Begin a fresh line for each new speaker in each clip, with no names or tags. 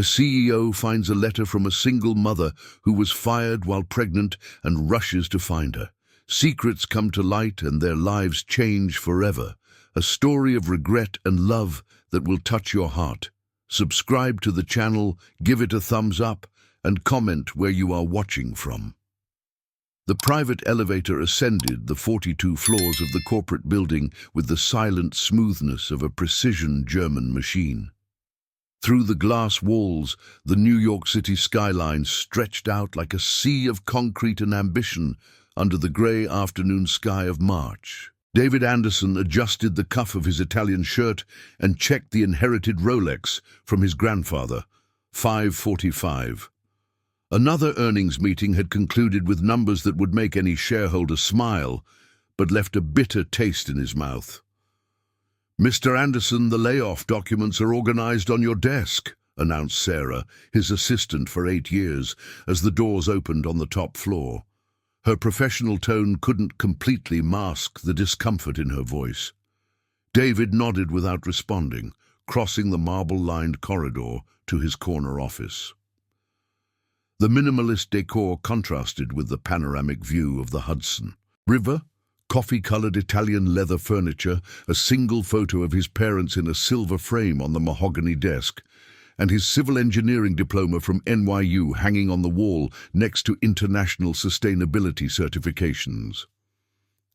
A CEO finds a letter from a single mother who was fired while pregnant and rushes to find her. Secrets come to light and their lives change forever. A story of regret and love that will touch your heart. Subscribe to the channel, give it a thumbs up, and comment where you are watching from. The private elevator ascended the 42 floors of the corporate building with the silent smoothness of a precision German machine. Through the glass walls, the New York City skyline stretched out like a sea of concrete and ambition under the grey afternoon sky of March. David Anderson adjusted the cuff of his Italian shirt and checked the inherited Rolex from his grandfather, 5:45. Another earnings meeting had concluded with numbers that would make any shareholder smile, but left a bitter taste in his mouth. "Mr. Anderson, the layoff documents are organized on your desk," announced Sarah, his assistant for 8 years, as the doors opened on the top floor. Her professional tone couldn't completely mask the discomfort in her voice. David nodded without responding, crossing the marble-lined corridor to his corner office. The minimalist decor contrasted with the panoramic view of the Hudson River. Coffee-colored Italian leather furniture, a single photo of his parents in a silver frame on the mahogany desk, and his civil engineering diploma from NYU hanging on the wall next to international sustainability certifications.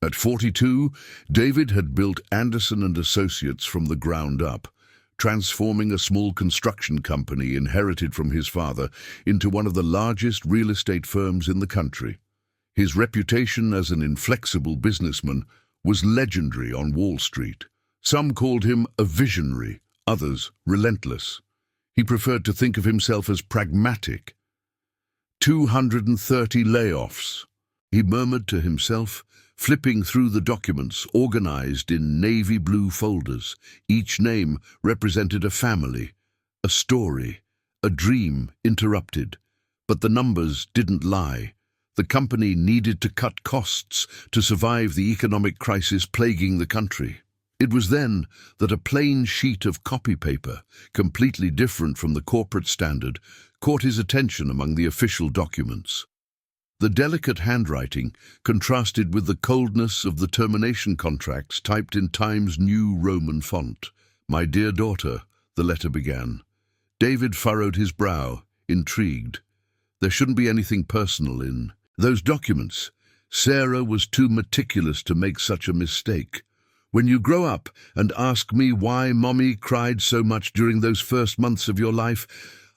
At 42, David had built Anderson and Associates from the ground up, transforming a small construction company inherited from his father into one of the largest real estate firms in the country. His reputation as an inflexible businessman was legendary on Wall Street. Some called him a visionary, others relentless. He preferred to think of himself as pragmatic. 230 layoffs, he murmured to himself, flipping through the documents organized in navy blue folders. Each name represented a family, a story, a dream interrupted. But the numbers didn't lie. The company needed to cut costs to survive the economic crisis plaguing the country. It was then that a plain sheet of copy paper, completely different from the corporate standard, caught his attention among the official documents. The delicate handwriting contrasted with the coldness of the termination contracts typed in Times New Roman font. "My dear daughter," the letter began. David furrowed his brow, intrigued. There shouldn't be anything personal in those documents. Sarah was too meticulous to make such a mistake. "When you grow up and ask me why Mommy cried so much during those first months of your life,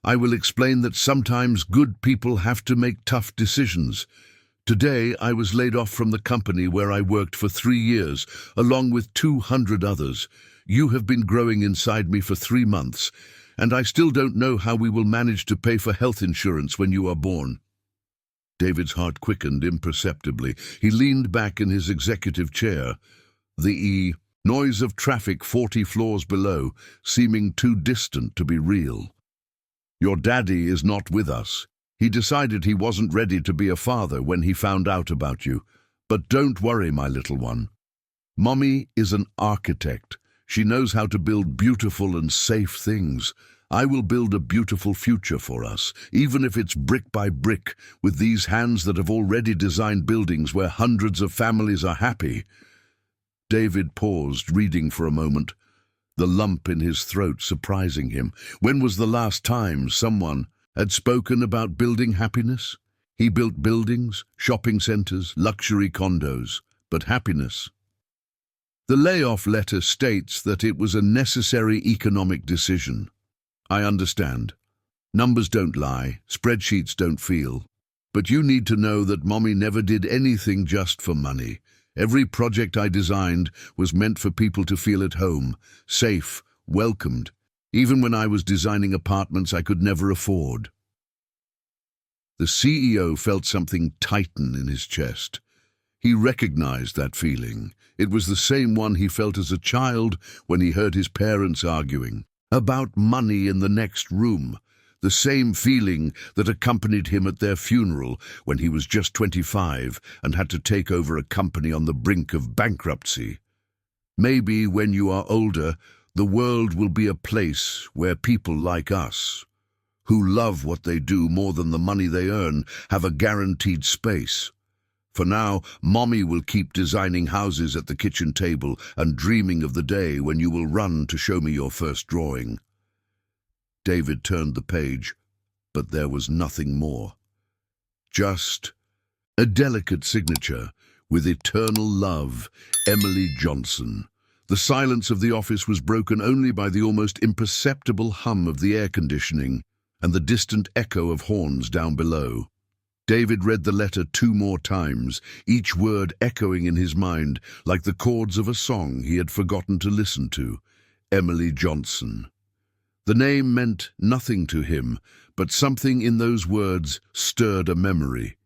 I will explain that sometimes good people have to make tough decisions. Today I was laid off from the company where I worked for 3 years, along with 200 others. You have been growing inside me for 3 months, and I still don't know how we will manage to pay for health insurance when you are born." David's heart quickened imperceptibly. He leaned back in his executive chair, the noise of traffic 40 floors below seeming too distant to be real. "Your daddy is not with us. He decided he wasn't ready to be a father when he found out about you. But don't worry, my little one. Mommy is an architect. She knows how to build beautiful and safe things. I will build a beautiful future for us, even if it's brick by brick, with these hands that have already designed buildings where hundreds of families are happy." David paused, reading for a moment, the lump in his throat surprising him. When was the last time someone had spoken about building happiness? He built buildings, shopping centers, luxury condos, but happiness? The layoff letter states that it was a necessary economic decision. I understand. Numbers don't lie, spreadsheets don't feel. But you need to know that Mommy never did anything just for money. Every project I designed was meant for people to feel at home, safe, welcomed, even when I was designing apartments I could never afford. The CEO felt something tighten in his chest. He recognized that feeling. It was the same one he felt as a child when he heard his parents arguing about money in the next room, the same feeling that accompanied him at their funeral when he was just 25 and had to take over a company on the brink of bankruptcy. Maybe when you are older, the world will be a place where people like us, who love what they do more than the money they earn, have a guaranteed space. For now, Mommy will keep designing houses at the kitchen table and dreaming of the day when you will run to show me your first drawing. David turned the page, but there was nothing more. Just a delicate signature, with eternal love, Emily Johnson. The silence of the office was broken only by the almost imperceptible hum of the air conditioning and the distant echo of horns down below. David read the letter 2 more times, each word echoing in his mind like the chords of a song he had forgotten to listen to. Emily Johnson. The name meant nothing to him, but something in those words stirred a memory.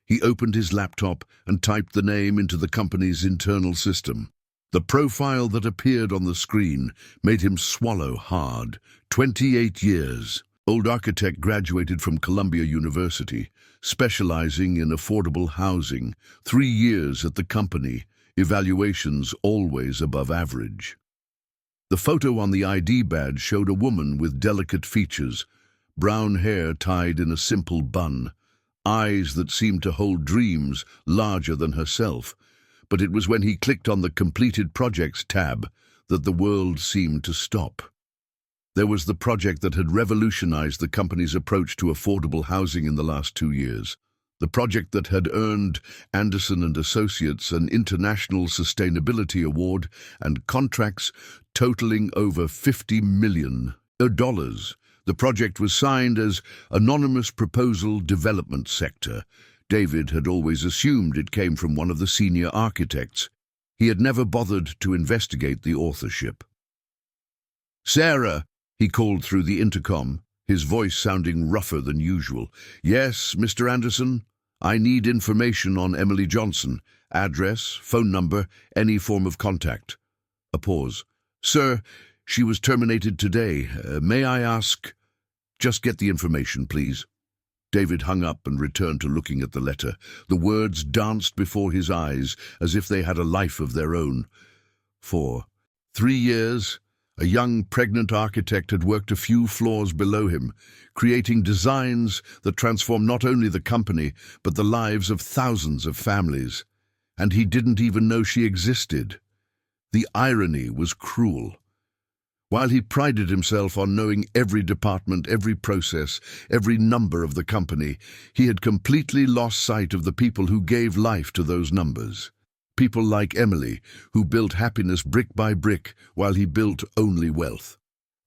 He opened his laptop and typed the name into the company's internal system. The profile that appeared on the screen made him swallow hard. 28 years. Old architect graduated from Columbia University, specializing in affordable housing. 3 years at the company, evaluations always above average. The photo on the ID badge showed a woman with delicate features, brown hair tied in a simple bun, eyes that seemed to hold dreams larger than herself. But it was when he clicked on the Completed Projects tab that the world seemed to stop. There was the project that had revolutionized the company's approach to affordable housing in the last 2 years. The project that had earned Anderson and Associates an International Sustainability Award and contracts totaling over $50 million. The project was signed as Anonymous Proposal Development Sector. David had always assumed it came from one of the senior architects. He had never bothered to investigate the authorship. "Sarah," he called through the intercom, his voice sounding rougher than usual. "Yes, Mr. Anderson? I need information on Emily Johnson. Address, phone number, any form of contact." A pause. "Sir, she was terminated today. May I ask—" "Just get the information, please." David hung up and returned to looking at the letter. The words danced before his eyes as if they had a life of their own. For 3 years, a young pregnant architect had worked a few floors below him, creating designs that transformed not only the company, but the lives of thousands of families. And he didn't even know she existed. The irony was cruel. While he prided himself on knowing every department, every process, every number of the company, he had completely lost sight of the people who gave life to those numbers. People like Emily, who built happiness brick by brick while he built only wealth.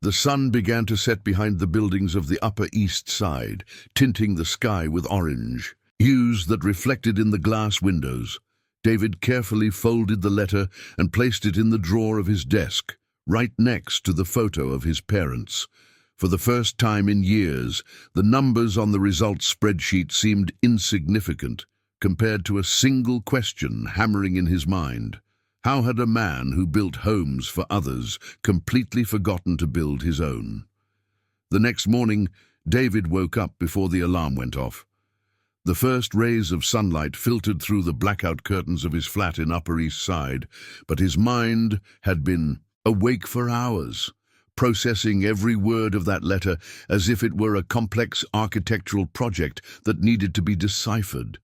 The sun began to set behind the buildings of the Upper East Side, tinting the sky with orange, hues that reflected in the glass windows. David carefully folded the letter and placed it in the drawer of his desk, right next to the photo of his parents. For the first time in years, the numbers on the results spreadsheet seemed insignificant compared to a single question hammering in his mind. How had a man who built homes for others completely forgotten to build his own? The next morning, David woke up before the alarm went off. The first rays of sunlight filtered through the blackout curtains of his flat in Upper East Side, but his mind had been awake for hours, processing every word of that letter as if it were a complex architectural project that needed to be deciphered.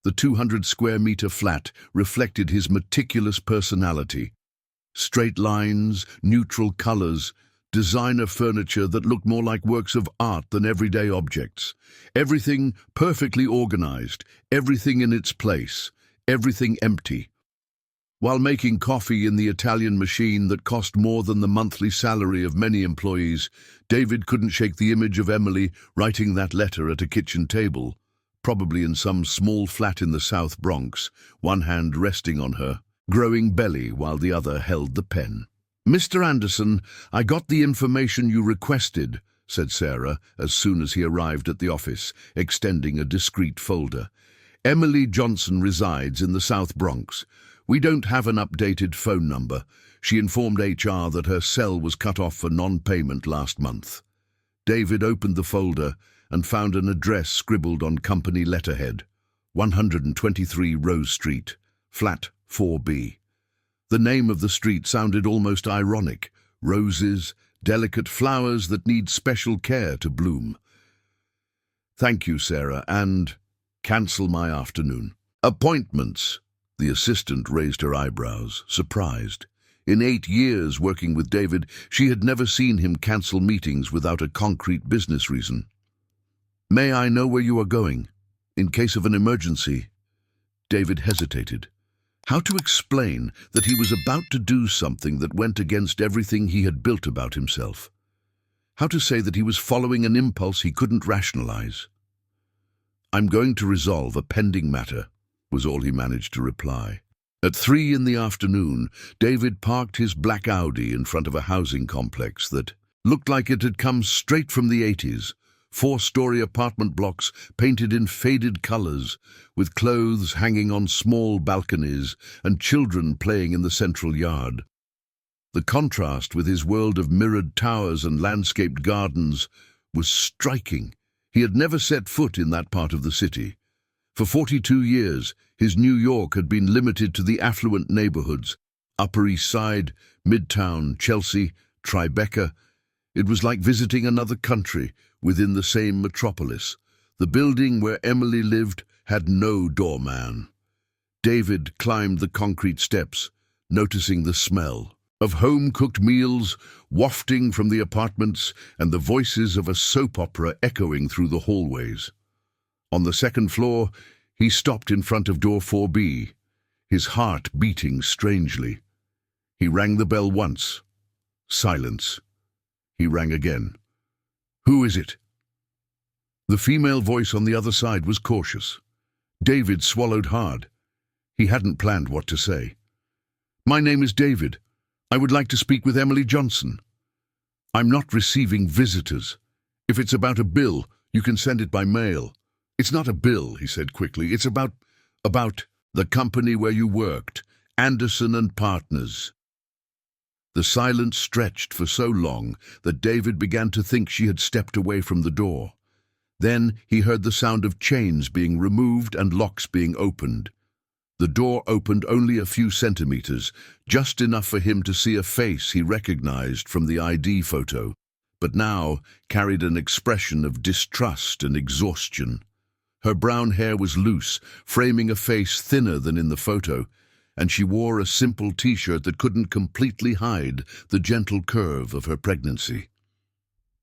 The 200-square-meter flat reflected his meticulous personality. Straight lines, neutral colors, designer furniture that looked more like works of art than everyday objects. Everything perfectly organized, everything in its place, everything empty. While making coffee in the Italian machine that cost more than the monthly salary of many employees, David couldn't shake the image of Emily writing that letter at a kitchen table, probably in some small flat in the South Bronx, one hand resting on her growing belly while the other held the pen. "Mr. Anderson, I got the information you requested," said Sarah as soon as he arrived at the office, extending a discreet folder. "Emily Johnson resides in the South Bronx. We don't have an updated phone number. She informed HR that her cell was cut off for non-payment last month." David opened the folder and found an address scribbled on company letterhead, 123 Rose Street, flat 4B. The name of the street sounded almost ironic. Roses, delicate flowers that need special care to bloom. Thank you, Sarah, and cancel my afternoon. Appointments. The assistant raised her eyebrows, surprised. In 8 years working with David, she had never seen him cancel meetings without a concrete business reason. May I know where you are going? In case of an emergency. David hesitated. How to explain that he was about to do something that went against everything he had built about himself? How to say that he was following an impulse he couldn't rationalize? I'm going to resolve a pending matter, was all he managed to reply. At 3 in the afternoon, David parked his black Audi in front of a housing complex that looked like it had come straight from the 80s. 4-story apartment blocks painted in faded colors, with clothes hanging on small balconies and children playing in the central yard. The contrast with his world of mirrored towers and landscaped gardens was striking. He had never set foot in that part of the city. For 42 years, his New York had been limited to the affluent neighborhoods, Upper East Side, Midtown, Chelsea, Tribeca. It was like visiting another country within the same metropolis. The building where Emily lived had no doorman. David climbed the concrete steps, noticing the smell of home-cooked meals wafting from the apartments and the voices of a soap opera echoing through the hallways. On the second floor, he stopped in front of door 4B, his heart beating strangely. He rang the bell once. Silence. He rang again. Who is it? The female voice on the other side was cautious. David swallowed hard. He hadn't planned what to say. My name is David. I would like to speak with Emily Johnson. I'm not receiving visitors. If it's about a bill, you can send it by mail. It's not a bill, he said quickly. It's about the company where you worked, Anderson and Partners. The silence stretched for so long that David began to think she had stepped away from the door. Then he heard the sound of chains being removed and locks being opened. The door opened only a few centimeters, just enough for him to see a face he recognized from the ID photo, but now carried an expression of distrust and exhaustion. Her brown hair was loose, framing a face thinner than in the photo, and she wore a simple t-shirt that couldn't completely hide the gentle curve of her pregnancy.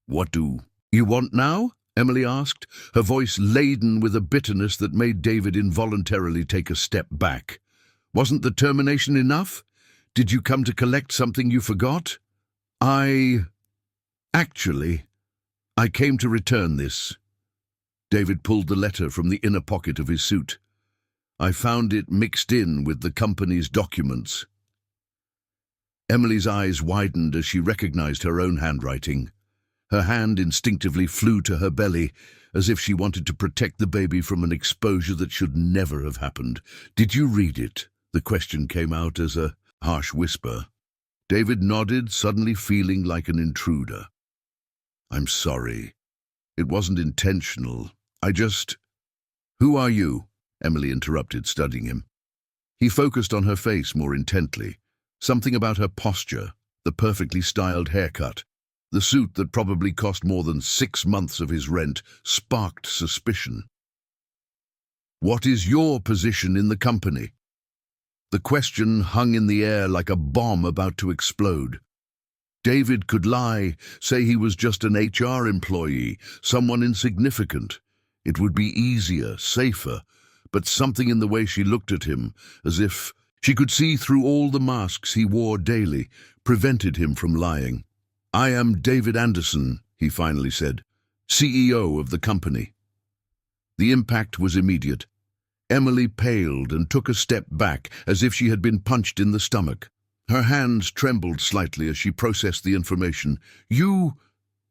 What do you want now? Emily asked, her voice laden with a bitterness that made David involuntarily take a step back. Wasn't the termination enough? Did you come to collect something you forgot? Actually, I came to return this. David pulled the letter from the inner pocket of his suit. I found it mixed in with the company's documents. Emily's eyes widened as she recognized her own handwriting. Her hand instinctively flew to her belly, as if she wanted to protect the baby from an exposure that should never have happened. Did you read it? The question came out as a harsh whisper. David nodded, suddenly feeling like an intruder. I'm sorry. It wasn't intentional. Who are you? Emily interrupted, studying him. He focused on her face more intently. Something about her posture, the perfectly styled haircut, the suit that probably cost more than 6 months of his rent, sparked suspicion. What is your position in the company? The question hung in the air like a bomb about to explode. David could lie, say he was just an HR employee, someone insignificant. It would be easier, safer, but something in the way she looked at him, as if she could see through all the masks he wore daily, prevented him from lying. I am David Anderson, he finally said, CEO of the company. The impact was immediate. Emily paled and took a step back, as if she had been punched in the stomach. Her hands trembled slightly as she processed the information. You,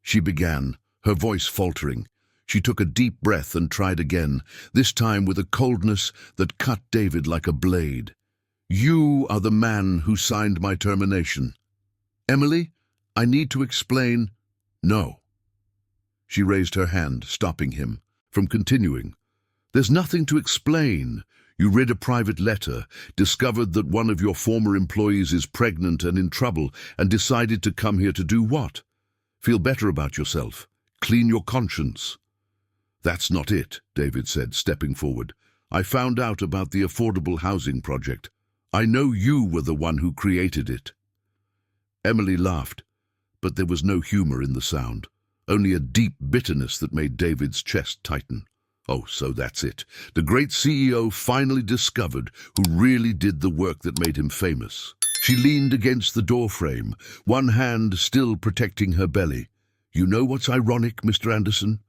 she began, her voice faltering. She took a deep breath and tried again, this time with a coldness that cut David like a blade. You are the man who signed my termination. Emily, I need to explain. No. She raised her hand, stopping him from continuing. There's nothing to explain. You read a private letter, discovered that one of your former employees is pregnant and in trouble, and decided to come here to do what? Feel better about yourself. Clean your conscience. That's not it, David said, stepping forward. I found out about the affordable housing project. I know you were the one who created it. Emily laughed, but there was no humor in the sound, only a deep bitterness that made David's chest tighten. Oh, so that's it. The great CEO finally discovered who really did the work that made him famous. She leaned against the doorframe, one hand still protecting her belly. You know what's ironic, Mr. Anderson?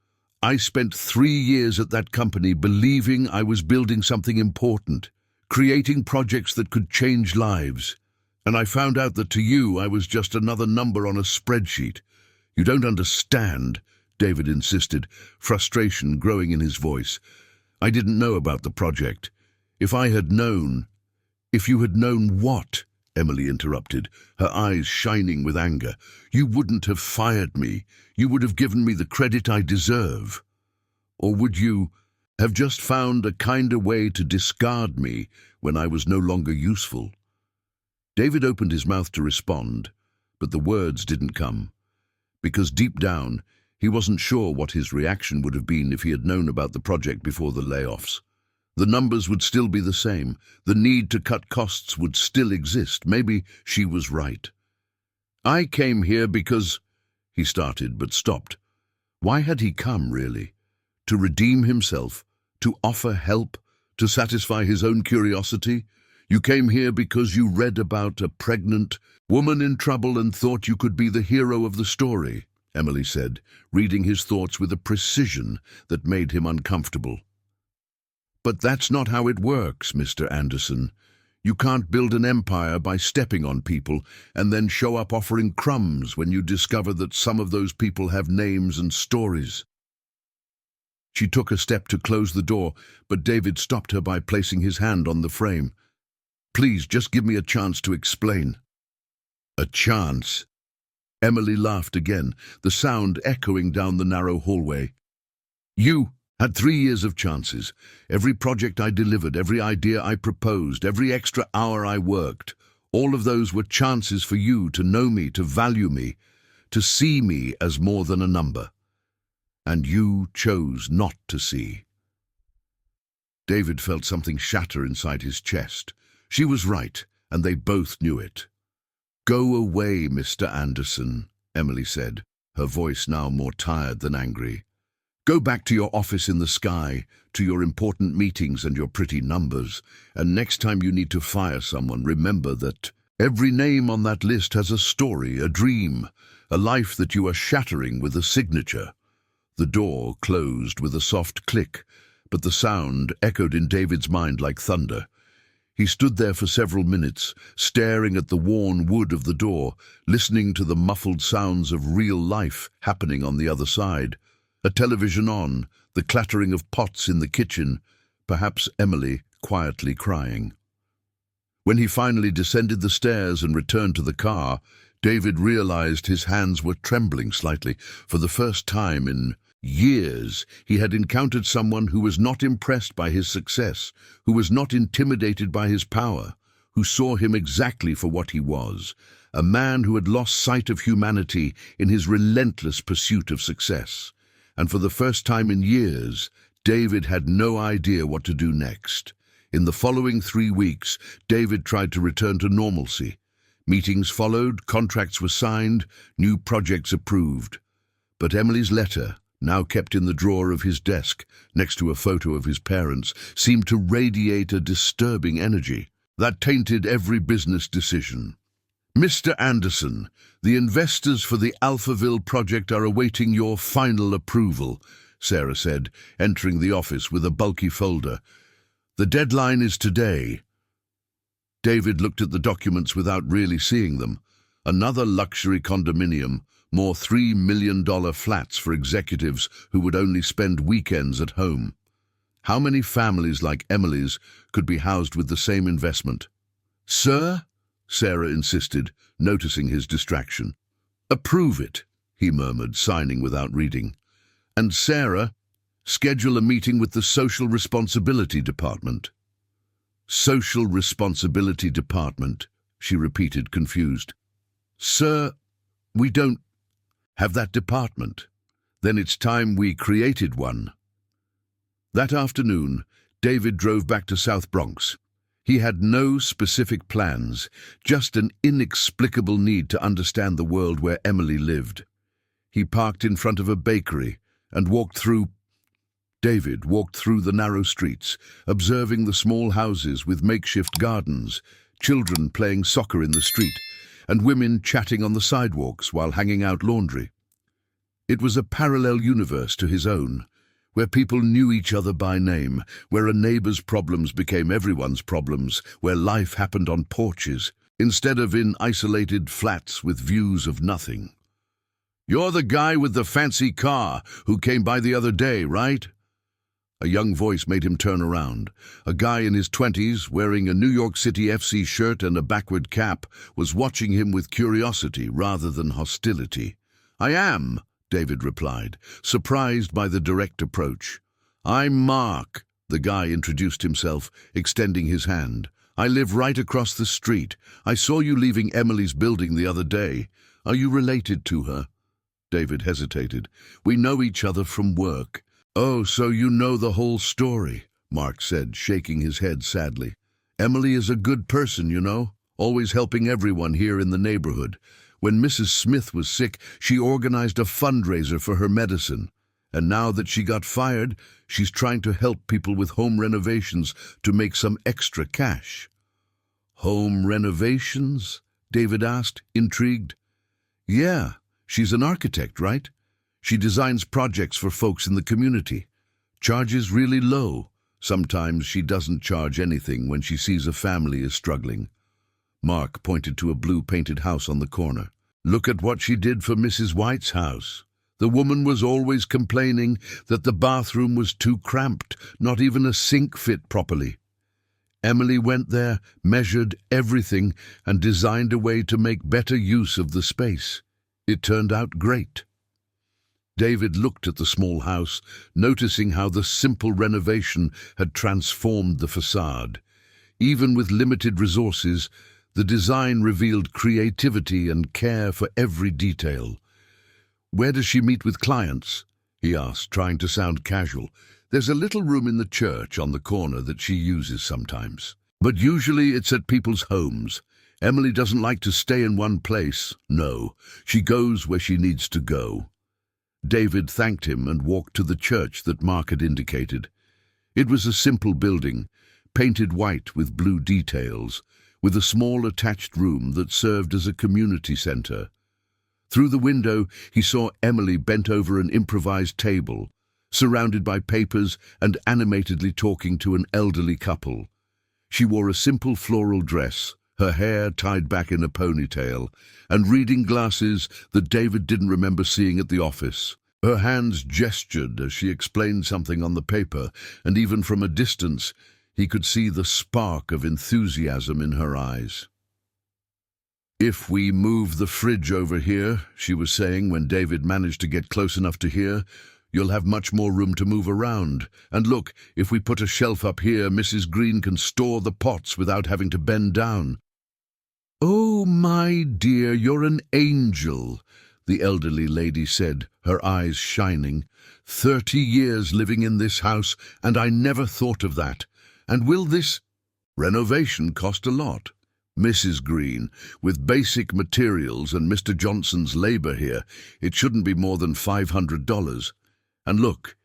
I spent 3 years at that company believing I was building something important, creating projects that could change lives. And I found out that to you I was just another number on a spreadsheet. You don't understand, David insisted, frustration growing in his voice. I didn't know about the project. If I had known... If you had known what? Emily interrupted, her eyes shining with anger. You wouldn't have fired me. You would have given me the credit I deserve. Or would you have just found a kinder way to discard me when I was no longer useful? David opened his mouth to respond, but the words didn't come, because deep down he wasn't sure what his reaction would have been if he had known about the project before the layoffs. The numbers would still be the same. The need to cut costs would still exist. Maybe she was right. I came here because... He started, but stopped. Why had he come, really? To redeem himself? To offer help? To satisfy his own curiosity? You came here because you read about a pregnant woman in trouble and thought you could be the hero of the story, Emily said, reading his thoughts with a precision that made him uncomfortable. But that's not how it works, Mr. Anderson. You can't build an empire by stepping on people and then show up offering crumbs when you discover that some of those people have names and stories. She took a step to close the door, but David stopped her by placing his hand on the frame. Please, just give me a chance to explain. A chance? Emily laughed again, the sound echoing down the narrow hallway. You had 3 years of chances. Every project I delivered, every idea I proposed, every extra hour I worked, all of those were chances for you to know me, to value me, to see me as more than a number. And you chose not to see. David felt something shatter inside his chest. She was right, and they both knew it. Go away, Mr. Anderson, Emily said, her voice now more tired than angry. Go back to your office in the sky, to your important meetings and your pretty numbers, and next time you need to fire someone, remember that every name on that list has a story, a dream, a life that you are shattering with a signature. The door closed with a soft click, but the sound echoed in David's mind like thunder. He stood there for several minutes, staring at the worn wood of the door, listening to the muffled sounds of real life happening on the other side. A television on, the clattering of pots in the kitchen, perhaps Emily quietly crying. When he finally descended the stairs and returned to the car, David realized his hands were trembling slightly. For the first time in years, he had encountered someone who was not impressed by his success, who was not intimidated by his power, who saw him exactly for what he was, a man who had lost sight of humanity in his relentless pursuit of success. And for the first time in years, David had no idea what to do next. In the following 3 weeks, David tried to return to normalcy. Meetings followed, contracts were signed, new projects approved. But Emily's letter, now kept in the drawer of his desk, next to a photo of his parents, seemed to radiate a disturbing energy that tainted every business decision. Mr. Anderson, the investors for the Alphaville project are awaiting your final approval, Sarah said, entering the office with a bulky folder. The deadline is today. David looked at the documents without really seeing them. Another luxury condominium, more $3 million flats for executives who would only spend weekends at home. How many families like Emily's could be housed with the same investment? Sir? Sarah insisted, noticing his distraction. Approve it, he murmured, signing without reading. And Sarah, schedule a meeting with the Social Responsibility Department. Social Responsibility Department, she repeated, confused. Sir, we don't have that department. Then it's time we created one. That afternoon, David drove back to South Bronx. He had no specific plans, just an inexplicable need to understand the world where Emily lived. He parked in front of a bakery and David walked through the narrow streets, observing the small houses with makeshift gardens, children playing soccer in the street, and women chatting on the sidewalks while hanging out laundry. It was a parallel universe to his own, where people knew each other by name, where a neighbor's problems became everyone's problems, where life happened on porches, instead of in isolated flats with views of nothing. "You're the guy with the fancy car who came by the other day, right?" A young voice made him turn around. A guy in his 20s, wearing a New York City FC shirt and a backward cap, was watching him with curiosity rather than hostility. "I am," David replied, surprised by the direct approach. "I'm Mark," the guy introduced himself, extending his hand. "I live right across the street. I saw you leaving Emily's building the other day. Are you related to her?" David hesitated. "We know each other from work." "Oh, so you know the whole story," Mark said, shaking his head sadly. "Emily is a good person, you know, always helping everyone here in the neighborhood. When Mrs. Smith was sick, she organized a fundraiser for her medicine. And now that she got fired, she's trying to help people with home renovations to make some extra cash." "Home renovations?" David asked, intrigued. "Yeah, she's an architect, right? She designs projects for folks in the community. Charges really low. Sometimes she doesn't charge anything when she sees a family is struggling." Mark pointed to a blue-painted house on the corner. "Look at what she did for Mrs. White's house. The woman was always complaining that the bathroom was too cramped, not even a sink fit properly. Emily went there, measured everything, and designed a way to make better use of the space. It turned out great." David looked at the small house, noticing how the simple renovation had transformed the facade. Even with limited resources, the design revealed creativity and care for every detail. "Where does she meet with clients?" he asked, trying to sound casual. "There's a little room in the church on the corner that she uses sometimes. But usually it's at people's homes. Emily doesn't like to stay in one place. No, she goes where she needs to go." David thanked him and walked to the church that Mark had indicated. It was a simple building, painted white with blue details, with a small attached room that served as a community center. Through the window, he saw Emily bent over an improvised table, surrounded by papers and animatedly talking to an elderly couple. She wore a simple floral dress, her hair tied back in a ponytail, and reading glasses that David didn't remember seeing at the office. Her hands gestured as she explained something on the paper, and even from a distance, he could see the spark of enthusiasm in her eyes. "If we move the fridge over here," she was saying when David managed to get close enough to hear, "you'll have much more room to move around. And look, if we put a shelf up here, Mrs. Green can store the pots without having to bend down." "Oh, my dear, you're an angel," the elderly lady said, her eyes shining. 30 years living in this house, and I never thought of that. And will this renovation cost a lot? Mrs. Green, with basic materials and Mr. Johnson's labor here, it shouldn't be more than $500. And look,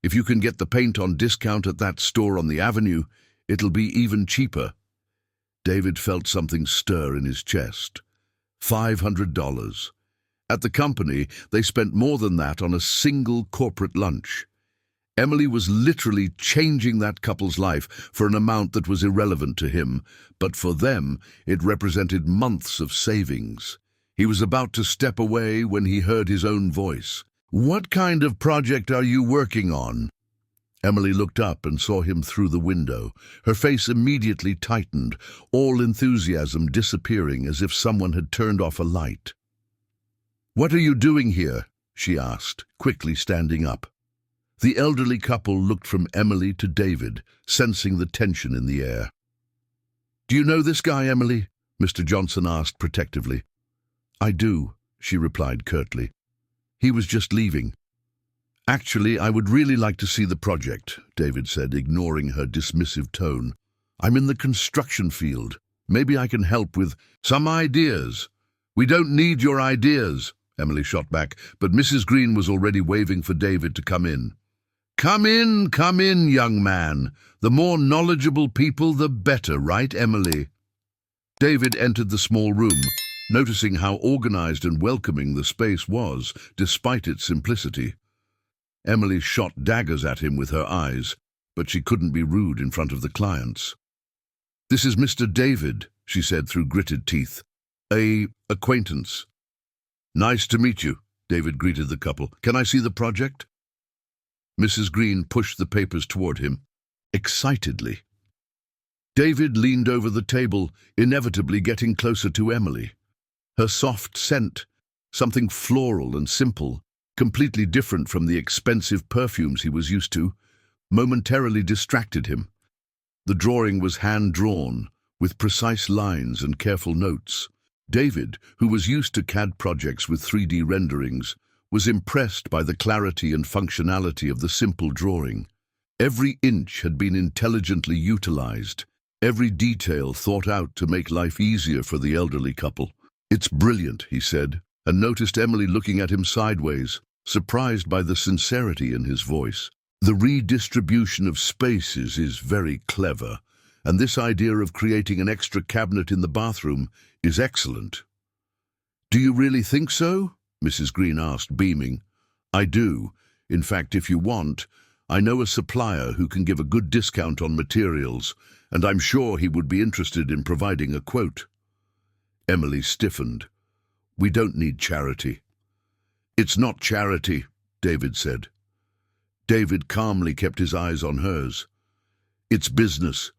if you can get the paint on discount at that store on the avenue, it'll be even cheaper." David felt something stir in his chest. $500. At the company, they spent more than that on a single corporate lunch. Emily was literally changing that couple's life for an amount that was irrelevant to him, but for them, it represented months of savings. He was about to step away when he heard his own voice. "What kind of project are you working on?" Emily looked up and saw him through the window. Her face immediately tightened, all enthusiasm disappearing as if someone had turned off a light. "What are you doing here?" she asked, quickly standing up. The elderly couple looked from Emily to David, sensing the tension in the air. "Do you know this guy, Emily?" Mr. Johnson asked protectively. "I do," she replied curtly. "He was just leaving." Actually, I would really like to see the project, David said, ignoring her dismissive tone. I'm in the construction field. Maybe I can help with some ideas. We don't need your ideas, Emily shot back, but Mrs. Green was already waving for David to come in. Come in, young man. The more knowledgeable people, the better, right, Emily? David entered the small room, noticing how organized and welcoming the space was, despite its simplicity. Emily shot daggers at him with her eyes, but she couldn't be rude in front of the clients. This is Mr. David, she said through gritted teeth. A acquaintance. Nice to meet you, David greeted the couple. Can I see the project? Mrs. Green pushed the papers toward him, excitedly. David leaned over the table, inevitably getting closer to Emily. Her soft scent, something floral and simple, completely different from the expensive perfumes he was used to, momentarily distracted him. The drawing was hand-drawn, with precise lines and careful notes. David, who was used to CAD projects with 3D renderings, was impressed by the clarity and functionality of the simple drawing. Every inch had been intelligently utilized, every detail thought out to make life easier for the elderly couple. It's brilliant, he said, and noticed Emily looking at him sideways, surprised by the sincerity in his voice. The redistribution of spaces is very clever, and this idea of creating an extra cabinet in the bathroom is excellent. Do you really think so? Mrs. Green asked, beaming. I do. In fact, if you want, I know a supplier who can give a good discount on materials, and I'm sure he would be interested in providing a quote. Emily stiffened. We don't need charity. It's not charity, David said. David calmly kept his eyes on hers. It's business.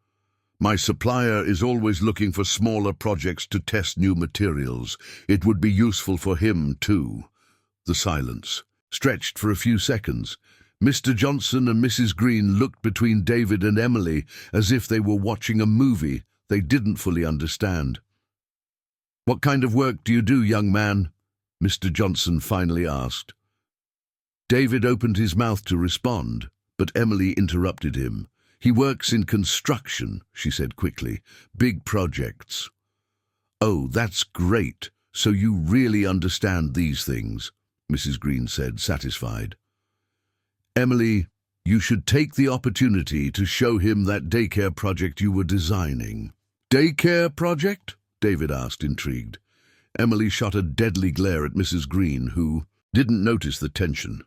My supplier is always looking for smaller projects to test new materials. It would be useful for him, too. The silence stretched for a few seconds. Mr. Johnson and Mrs. Green looked between David and Emily as if they were watching a movie they didn't fully understand. What kind of work do you do, young man? Mr. Johnson finally asked. David opened his mouth to respond, but Emily interrupted him. He works in construction, she said quickly. Big projects. Oh, that's great. So you really understand these things, Mrs. Green said, satisfied. Emily, you should take the opportunity to show him that daycare project you were designing. Daycare project? David asked, intrigued. Emily shot a deadly glare at Mrs. Green, who didn't notice the tension.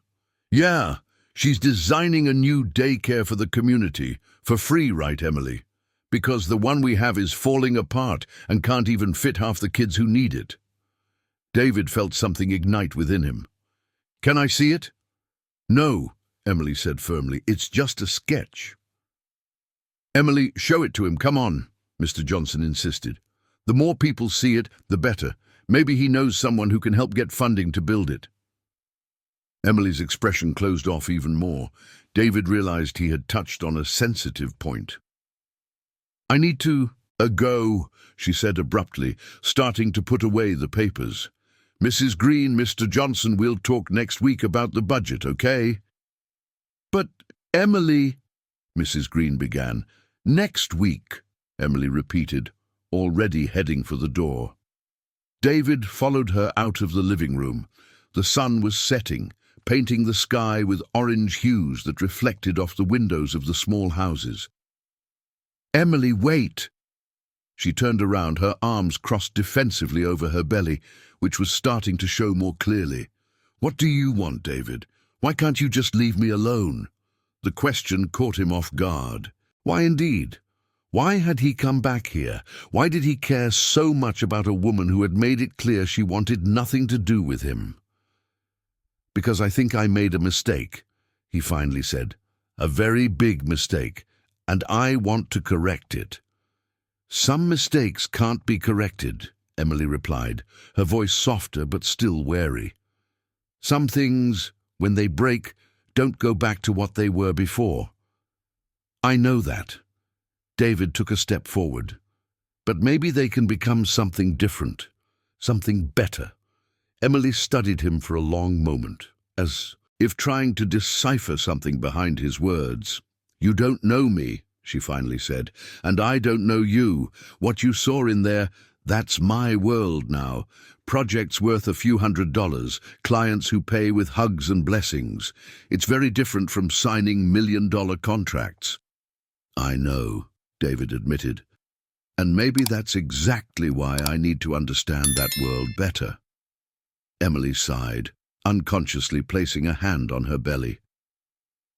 Yeah, she's designing a new daycare for the community, for free, right, Emily? Because the one we have is falling apart and can't even fit half the kids who need it. David felt something ignite within him. Can I see it? No, Emily said firmly. It's just a sketch. Emily, show it to him, come on, Mr. Johnson insisted. The more people see it, the better. Maybe he knows someone who can help get funding to build it. Emily's expression closed off even more. David realized he had touched on a sensitive point. I need to go, she said abruptly, starting to put away the papers. Mrs. Green, Mr. Johnson, we'll talk next week about the budget, okay? But, Emily, Mrs. Green began. Next week, Emily repeated, already heading for the door. David followed her out of the living room. The sun was setting, painting the sky with orange hues that reflected off the windows of the small houses. Emily, wait! She turned around, her arms crossed defensively over her belly, which was starting to show more clearly. What do you want, David? Why can't you just leave me alone? The question caught him off guard. Why indeed? Why had he come back here? Why did he care so much about a woman who had made it clear she wanted nothing to do with him? Because I think I made a mistake, he finally said. A very big mistake, and I want to correct it. Some mistakes can't be corrected, Emily replied, her voice softer but still wary. Some things, when they break, don't go back to what they were before. I know that. David took a step forward. But maybe they can become something different, something better. Emily studied him for a long moment, as if trying to decipher something behind his words. "You don't know me," she finally said, "and I don't know you. What you saw in there, that's my world now. Projects worth a few $100s, clients who pay with hugs and blessings. It's very different from signing million-dollar contracts." "I know," David admitted. "And maybe that's exactly why I need to understand that world better." Emily sighed, unconsciously placing a hand on her belly.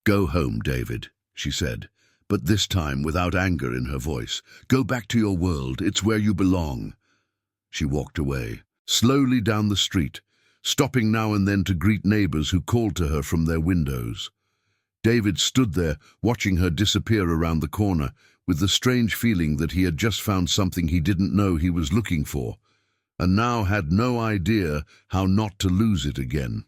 "Go home, David," she said, but this time without anger in her voice. "Go back to your world. It's where you belong." She walked away, slowly down the street, stopping now and then to greet neighbors who called to her from their windows. David stood there, watching her disappear around the corner, with the strange feeling that he had just found something he didn't know he was looking for, and now had no idea how not to lose it again.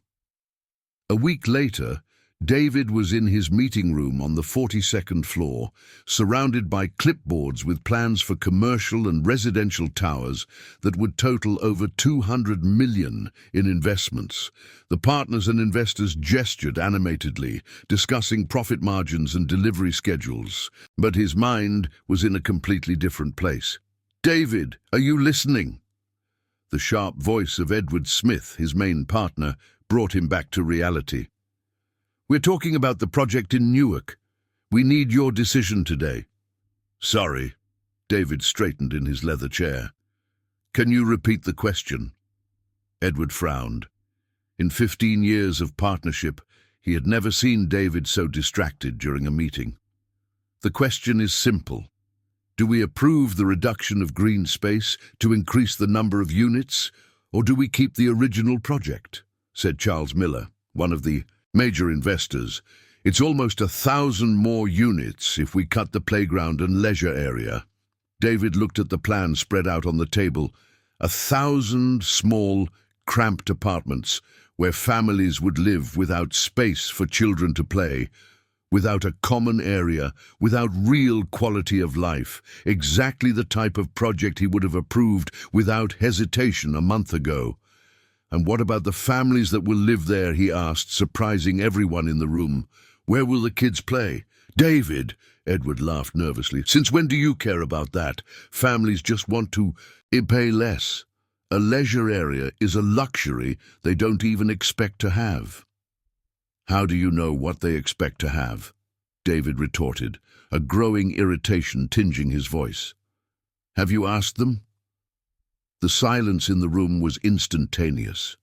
A week later, David was in his meeting room on the 42nd floor, surrounded by clipboards with plans for commercial and residential towers that would total over $200 million in investments. The partners and investors gestured animatedly, discussing profit margins and delivery schedules, but his mind was in a completely different place. "David, are you listening?" The sharp voice of Edward Smith, his main partner, brought him back to reality. "We're talking about the project in Newark. We need your decision today." "Sorry." David straightened in his leather chair. "Can you repeat the question?" Edward frowned. In 15 years of partnership, he had never seen David so distracted during a meeting. "The question is simple. Do we approve the reduction of green space to increase the number of units, or do we keep the original project?" said Charles Miller, one of the major investors. "It's almost 1,000 more units if we cut the playground and leisure area." David looked at the plan spread out on the table. 1,000 small, cramped apartments where families would live without space for children to play, without a common area, without real quality of life. Exactly the type of project he would have approved without hesitation a month ago. "And what about the families that will live there?" he asked, surprising everyone in the room. "Where will the kids play?" "David," Edward laughed nervously, "since when do you care about that? Families just want to pay less. A leisure area is a luxury they don't even expect to have." "How do you know what they expect to have?" David retorted, a growing irritation tinging his voice. "Have you asked them?" The silence in the room was instantaneous.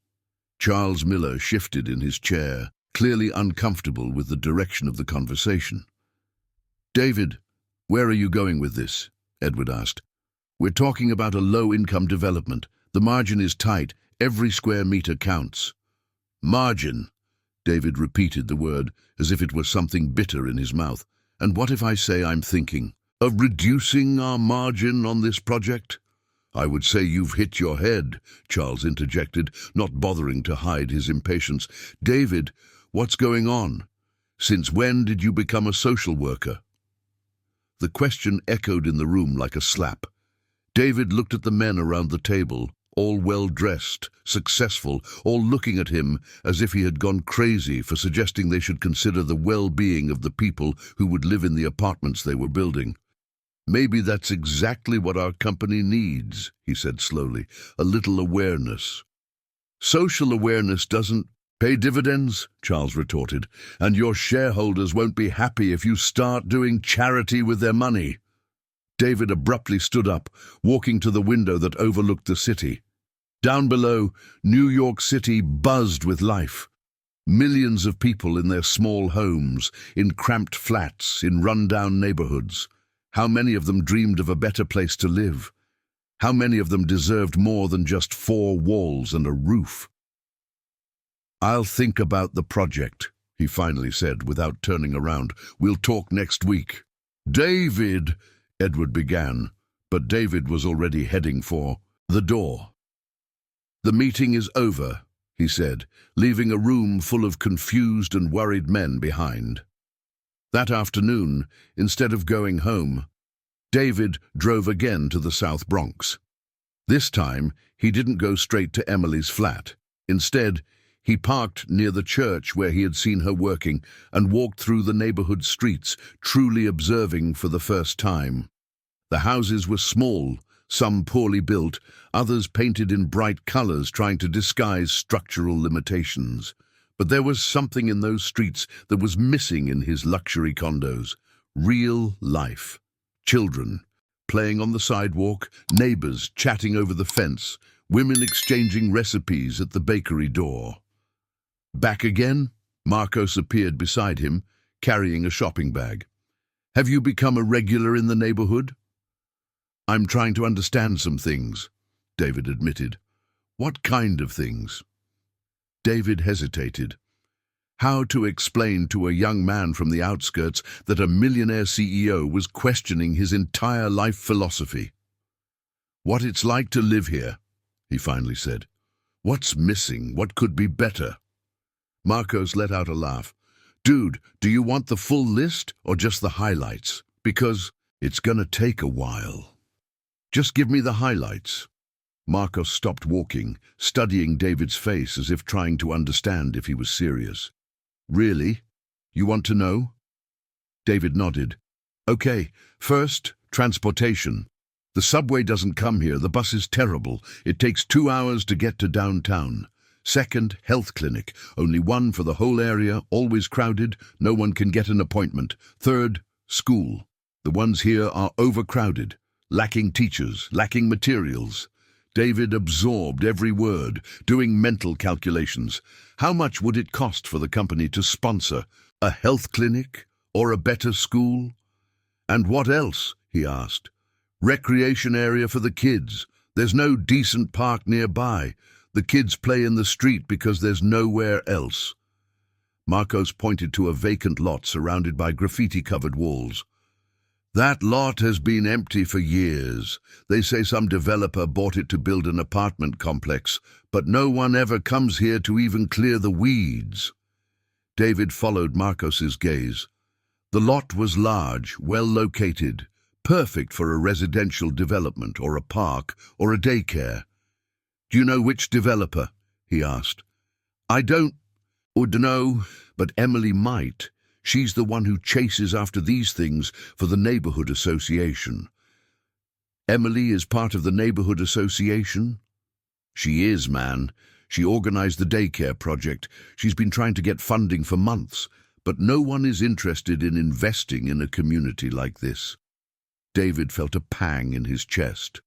Charles Miller shifted in his chair, clearly uncomfortable with the direction of the conversation. "David, where are you going with this?" Edward asked. "We're talking about a low-income development. The margin is tight. Every square meter counts." "Margin," David repeated the word as if it were something bitter in his mouth. "And what if I say I'm thinking of reducing our margin on this project?" "I would say you've hit your head," Charles interjected, not bothering to hide his impatience. "David, what's going on? Since when did you become a social worker?" The question echoed in the room like a slap. David looked at the men around the table, all well-dressed, successful, all looking at him as if he had gone crazy for suggesting they should consider the well-being of the people who would live in the apartments they were building. "Maybe that's exactly what our company needs," he said slowly, "a little awareness." "Social awareness doesn't pay dividends," Charles retorted, "and your shareholders won't be happy if you start doing charity with their money." David abruptly stood up, walking to the window that overlooked the city. Down below, New York City buzzed with life. Millions of people in their small homes, in cramped flats, in run-down neighborhoods. How many of them dreamed of a better place to live? How many of them deserved more than just 4 walls and a roof? "I'll think about the project," he finally said without turning around. "We'll talk next week." "David," Edward began, but David was already heading for the door. "The meeting is over," he said, leaving a room full of confused and worried men behind. That afternoon, instead of going home, David drove again to the South Bronx. This time, he didn't go straight to Emily's flat. Instead, He parked near the church where he had seen her working and walked through the neighborhood streets, truly observing for the first time. The houses were small, some poorly built, others painted in bright colors trying to disguise structural limitations. But there was something in those streets that was missing in his luxury condos. Real life. Children playing on the sidewalk, neighbors chatting over the fence, women exchanging recipes at the bakery door. Back again? Marcos appeared beside him, carrying a shopping bag. Have you become a regular in the neighborhood? I'm trying to understand some things, David admitted. What kind of things? David hesitated. How to explain to a young man from the outskirts that a millionaire CEO was questioning his entire life philosophy? What it's like to live here, he finally said. What's missing? What could be better? Marcos let out a laugh. Dude, do you want the full list or just the highlights? Because it's gonna take a while. Just give me the highlights. Marcos stopped walking, studying David's face as if trying to understand if he was serious. Really? You want to know? David nodded. Okay, first, transportation. The subway doesn't come here. The bus is terrible. It takes 2 hours to get to downtown. Second, health clinic. Only one for the whole area, always crowded. No one can get an appointment. Third, school. The ones here are overcrowded, lacking teachers, lacking materials. David absorbed every word, doing mental calculations. How much would it cost for the company to sponsor a health clinic or a better school? And what else? He asked. Recreation area for the kids. There's no decent park nearby. The kids play in the street because there's nowhere else. Marcos pointed to a vacant lot surrounded by graffiti-covered walls. That lot has been empty for years. They say some developer bought it to build an apartment complex, but no one ever comes here to even clear the weeds. David followed Marcos's gaze. The lot was large, well located, perfect for a residential development or a park or a daycare. Do you know which developer? He asked. I don't know, but Emily might. She's the one who chases after these things for the neighborhood association. Emily is part of the neighborhood association? She is, man. She organized the daycare project. She's been trying to get funding for months, but no one is interested in investing in a community like this. David felt a pang in his chest.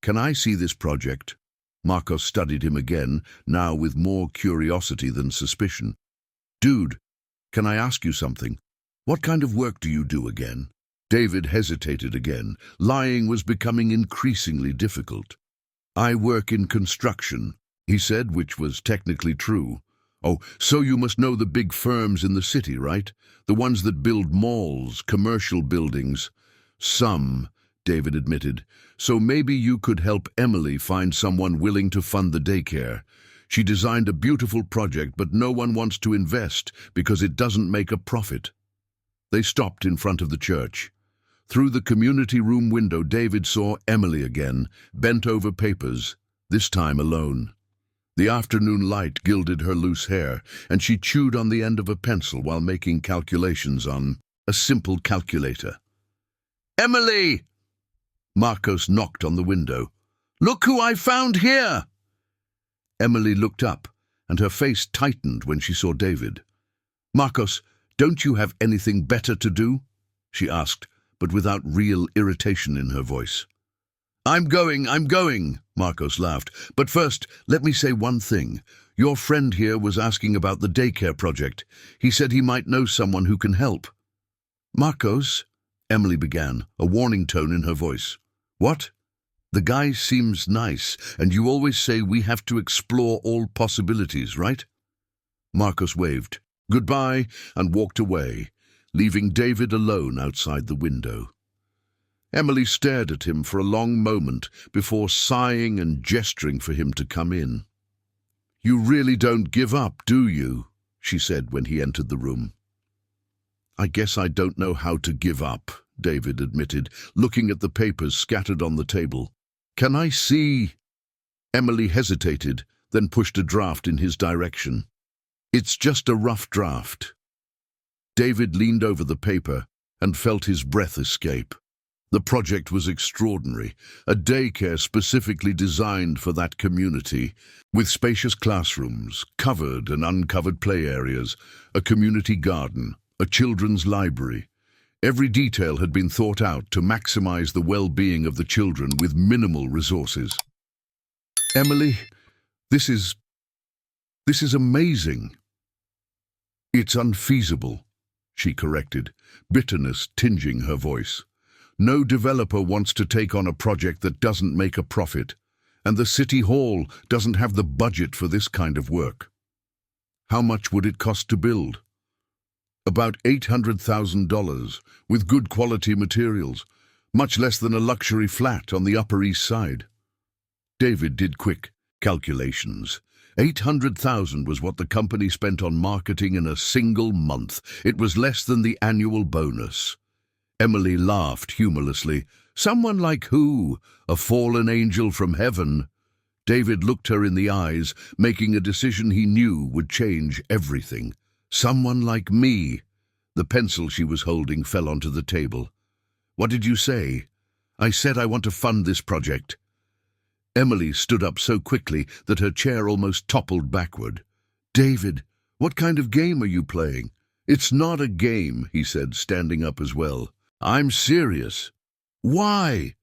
Can I see this project? Marcos studied him again, now with more curiosity than suspicion. Dude, can I ask you something? What kind of work do you do again? David hesitated again. Lying was becoming increasingly difficult. I work in construction, he said, which was technically true. Oh, so you must know the big firms in the city, right? The ones that build malls, commercial buildings. Some, David admitted. So maybe you could help Emily find someone willing to fund the daycare. She designed a beautiful project, but no one wants to invest because it doesn't make a profit. They stopped in front of the church. Through the community room window, David saw Emily again, bent over papers, this time alone. The afternoon light gilded her loose hair, and she chewed on the end of a pencil while making calculations on a simple calculator. Emily! Marcos knocked on the window. Look who I found here! Emily looked up, and her face tightened when she saw David. Marcos, don't you have anything better to do? She asked, but without real irritation in her voice. I'm going, Marcos laughed. But first, let me say one thing. Your friend here was asking about the daycare project. He said he might know someone who can help. Marcos, Emily began, a warning tone in her voice. What? The guy seems nice, and you always say we have to explore all possibilities, right? Marcos waved goodbye and walked away, leaving David alone outside the window. Emily stared at him for a long moment before sighing and gesturing for him to come in. You really don't give up, do you? She said when he entered the room. I guess I don't know how to give up, David admitted, looking at the papers scattered on the table. Can I see? Emily hesitated, then pushed a draft in his direction. "It's just a rough draft." David leaned over the paper and felt his breath escape. The project was extraordinary, a daycare specifically designed for that community, with spacious classrooms, covered and uncovered play areas, a community garden, a children's library. Every detail had been thought out to maximize the well-being of the children with minimal resources. "Emily, this is amazing." "It's unfeasible," she corrected, bitterness tinging her voice. "No developer wants to take on a project that doesn't make a profit, and the City Hall doesn't have the budget for this kind of work." "How much would it cost to build?" "About $800,000, with good quality materials, much less than a luxury flat on the Upper East Side." David did quick calculations. 800,000 was what the company spent on marketing in a single month. It was less than the annual bonus. Emily laughed humorlessly. "Someone like who? A fallen angel from heaven?" David looked her in the eyes, making a decision he knew would change everything. "Someone like me." The pencil she was holding fell onto the table. "What did you say?" "I said I want to fund this project." Emily stood up so quickly that her chair almost toppled backward. "David, what kind of game are you playing?" "It's not a game," he said, standing up as well. "I'm serious." "Why?"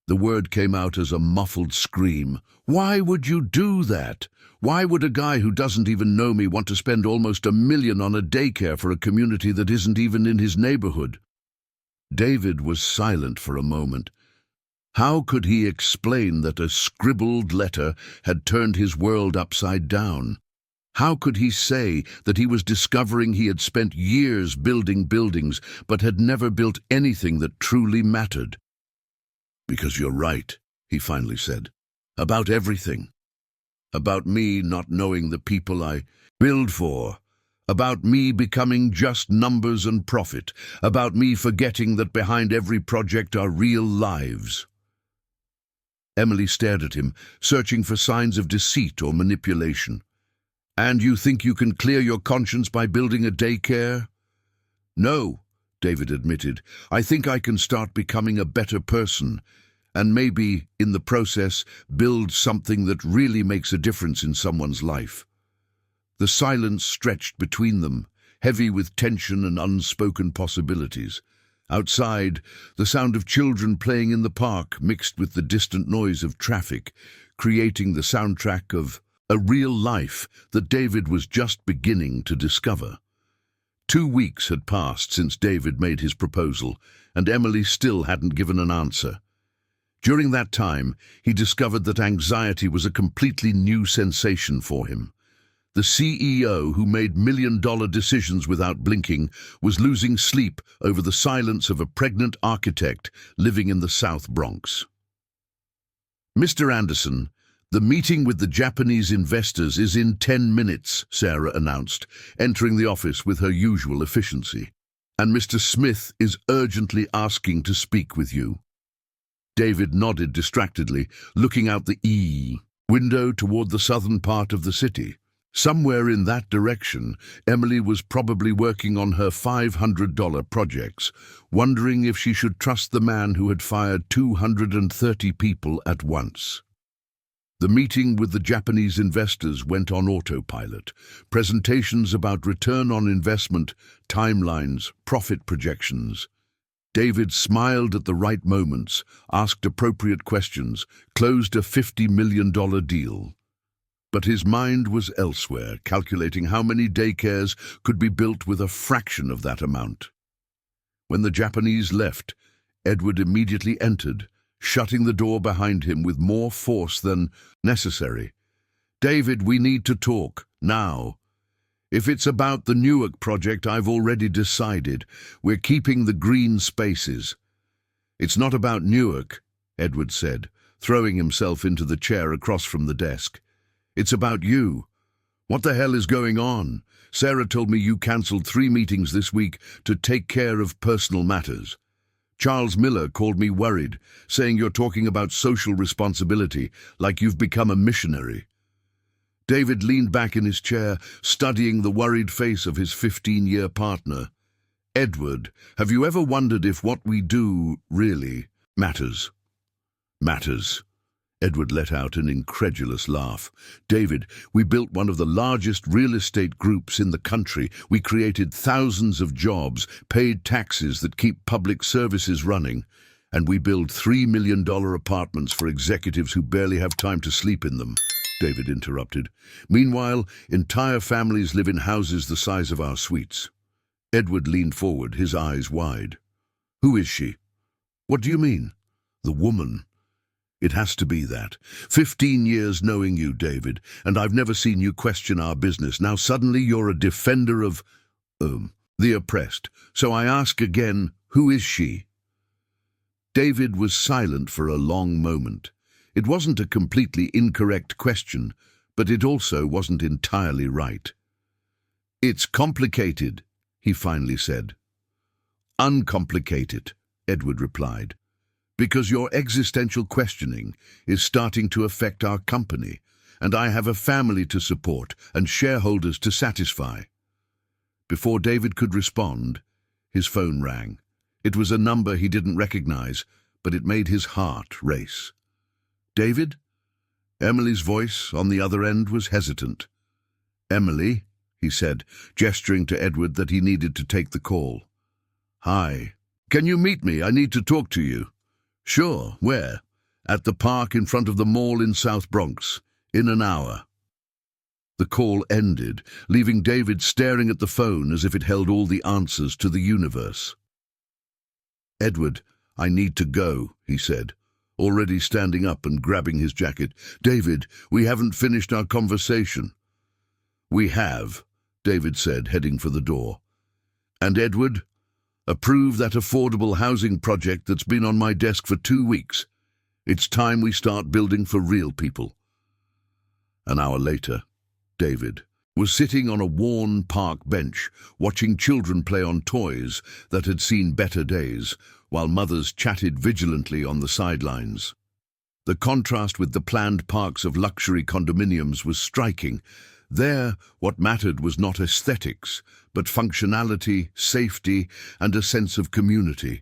The word came out as a muffled scream. "Why would you do that? Why would a guy who doesn't even know me want to spend almost $1 million on a daycare for a community that isn't even in his neighborhood?" David was silent for a moment. How could he explain that a scribbled letter had turned his world upside down? How could he say that he was discovering he had spent years building buildings but had never built anything that truly mattered? "Because you're right," he finally said. "About everything. About me not knowing the people I build for. About me becoming just numbers and profit. About me forgetting that behind every project are real lives." Emily stared at him, searching for signs of deceit or manipulation. "And you think you can clear your conscience by building a daycare?" "No," David admitted. "I think I can start becoming a better person, and maybe, in the process, build something that really makes a difference in someone's life." The silence stretched between them, heavy with tension and unspoken possibilities. Outside, the sound of children playing in the park mixed with the distant noise of traffic, creating the soundtrack of a real life that David was just beginning to discover. 2 weeks had passed since David made his proposal, and Emily still hadn't given an answer. During that time, he discovered that anxiety was a completely new sensation for him. The CEO, who made million-dollar decisions without blinking, was losing sleep over the silence of a pregnant architect living in the South Bronx. "Mr. Anderson, the meeting with the Japanese investors is in 10 minutes, Sarah announced, entering the office with her usual efficiency. "And Mr. Smith is urgently asking to speak with you." David nodded distractedly, looking out the window toward the southern part of the city. Somewhere in that direction, Emily was probably working on her $500 projects, wondering if she should trust the man who had fired 230 people at once. The meeting with the Japanese investors went on autopilot. Presentations about return on investment, timelines, profit projections. David smiled at the right moments, asked appropriate questions, closed a $50 million deal. But his mind was elsewhere, calculating how many daycares could be built with a fraction of that amount. When the Japanese left, Edward immediately entered, shutting the door behind him with more force than necessary. "David, we need to talk, now. If it's about the Newark project, I've already decided. We're keeping the green spaces." "It's not about Newark," Edward said, throwing himself into the chair across from the desk. "It's about you. What the hell is going on? Sarah told me you cancelled 3 meetings this week to take care of personal matters. Charles Miller called me worried, saying you're talking about social responsibility like you've become a missionary." David leaned back in his chair, studying the worried face of his 15-year partner. Edward, have you ever wondered if what we do really matters? Matters. Edward let out an incredulous laugh. David, we built one of the largest real estate groups in the country. We created thousands of jobs, paid taxes that keep public services running, and we build $3 million apartments for executives who barely have time to sleep in them, David interrupted. Meanwhile, entire families live in houses the size of our suites. Edward leaned forward, his eyes wide. Who is she? What do you mean? The woman. It has to be that. 15 years knowing you, David, and I've never seen you question our business. Now suddenly you're a defender of, the oppressed. So I ask again, who is she? David was silent for a long moment. It wasn't a completely incorrect question, but it also wasn't entirely right. It's complicated, he finally said. Uncomplicated, Edward replied. Because your existential questioning is starting to affect our company, and I have a family to support and shareholders to satisfy. Before David could respond, his phone rang. It was a number he didn't recognize, but it made his heart race. David? Emily's voice on the other end was hesitant. Emily, he said, gesturing to Edward that he needed to take the call. Hi. Can you meet me? I need to talk to you. Sure, where? At the park in front of the mall in South Bronx. In an hour. The call ended, leaving David staring at the phone as if it held all the answers to the universe. Edward, I need to go, he said, already standing up and grabbing his jacket. David, we haven't finished our conversation. We have, David said, heading for the door. And Edward? Approve that affordable housing project that's been on my desk for 2 weeks. It's time we start building for real people. An hour later, David was sitting on a worn park bench, watching children play on toys that had seen better days, while mothers chatted vigilantly on the sidelines. The contrast with the planned parks of luxury condominiums was striking. There, what mattered was not aesthetics, but functionality, safety, and a sense of community.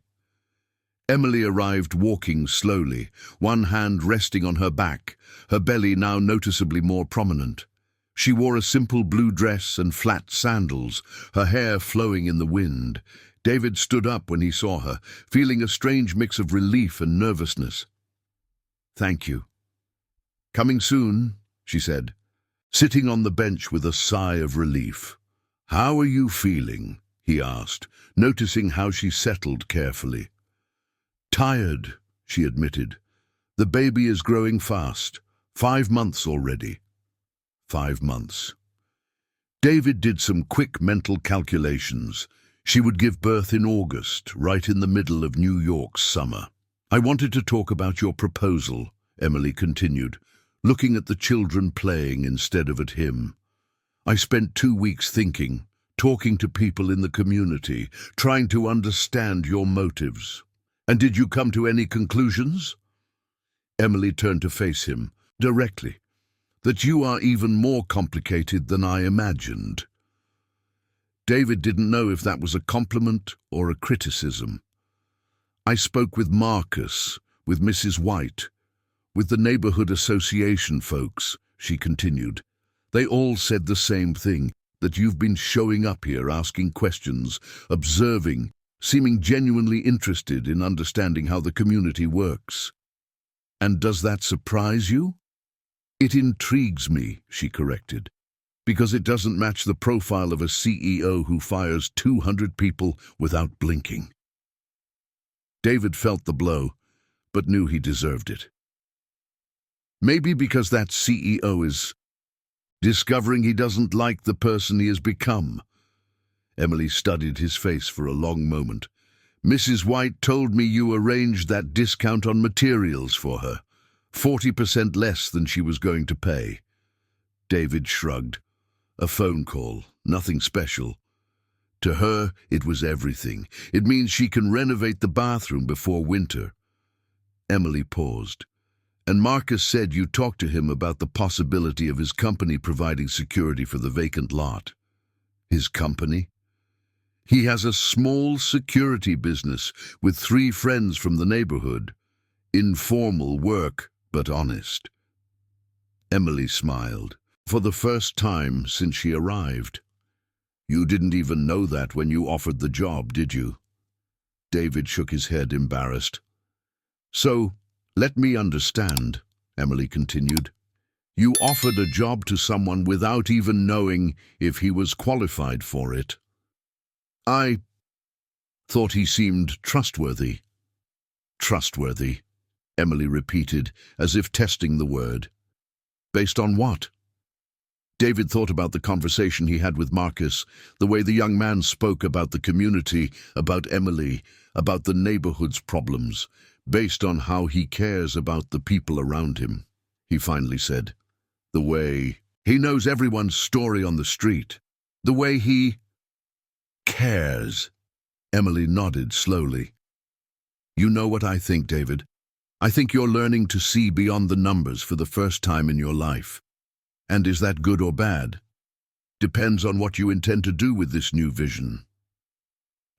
Emily arrived walking slowly, one hand resting on her back, her belly now noticeably more prominent. She wore a simple blue dress and flat sandals, her hair flowing in the wind. David stood up when he saw her, feeling a strange mix of relief and nervousness. Thank you. Coming soon, she said, sitting on the bench with a sigh of relief. How are you feeling? He asked, noticing how she settled carefully. Tired, she admitted. The baby is growing fast. 5 months already. 5 months. David did some quick mental calculations. She would give birth in August, right in the middle of New York's summer. I wanted to talk about your proposal, Emily continued, looking at the children playing instead of at him. I spent 2 weeks thinking, talking to people in the community, trying to understand your motives. And did you come to any conclusions? Emily turned to face him, directly. That you are even more complicated than I imagined. David didn't know if that was a compliment or a criticism. I spoke with Marcus, with Mrs. White, with the neighborhood association folks, she continued. They all said the same thing, that you've been showing up here asking questions, observing, seeming genuinely interested in understanding how the community works. And does that surprise you? It intrigues me, she corrected, because it doesn't match the profile of a CEO who fires 200 people without blinking. David felt the blow, but knew he deserved it. Maybe because that CEO is discovering he doesn't like the person he has become. Emily studied his face for a long moment. Mrs. White told me you arranged that discount on materials for her, 40% less than she was going to pay. David shrugged. A phone call, nothing special. To her, it was everything. It means she can renovate the bathroom before winter. Emily paused. And Marcus said you talked to him about the possibility of his company providing security for the vacant lot. His company? He has a small security business with 3 friends from the neighborhood. Informal work, but honest. Emily smiled, for the first time since she arrived. You didn't even know that when you offered the job, did you? David shook his head, embarrassed. So, let me understand, Emily continued. You offered a job to someone without even knowing if he was qualified for it. I thought he seemed trustworthy. Trustworthy, Emily repeated, as if testing the word. Based on what? David thought about the conversation he had with Marcus, the way the young man spoke about the community, about Emily, about the neighborhood's problems, based on how he cares about the people around him. He finally said, the way he knows everyone's story on the street, the way he cares. Emily nodded slowly. You know what I think, David? I think you're learning to see beyond the numbers for the first time in your life. And is that good or bad? Depends on what you intend to do with this new vision.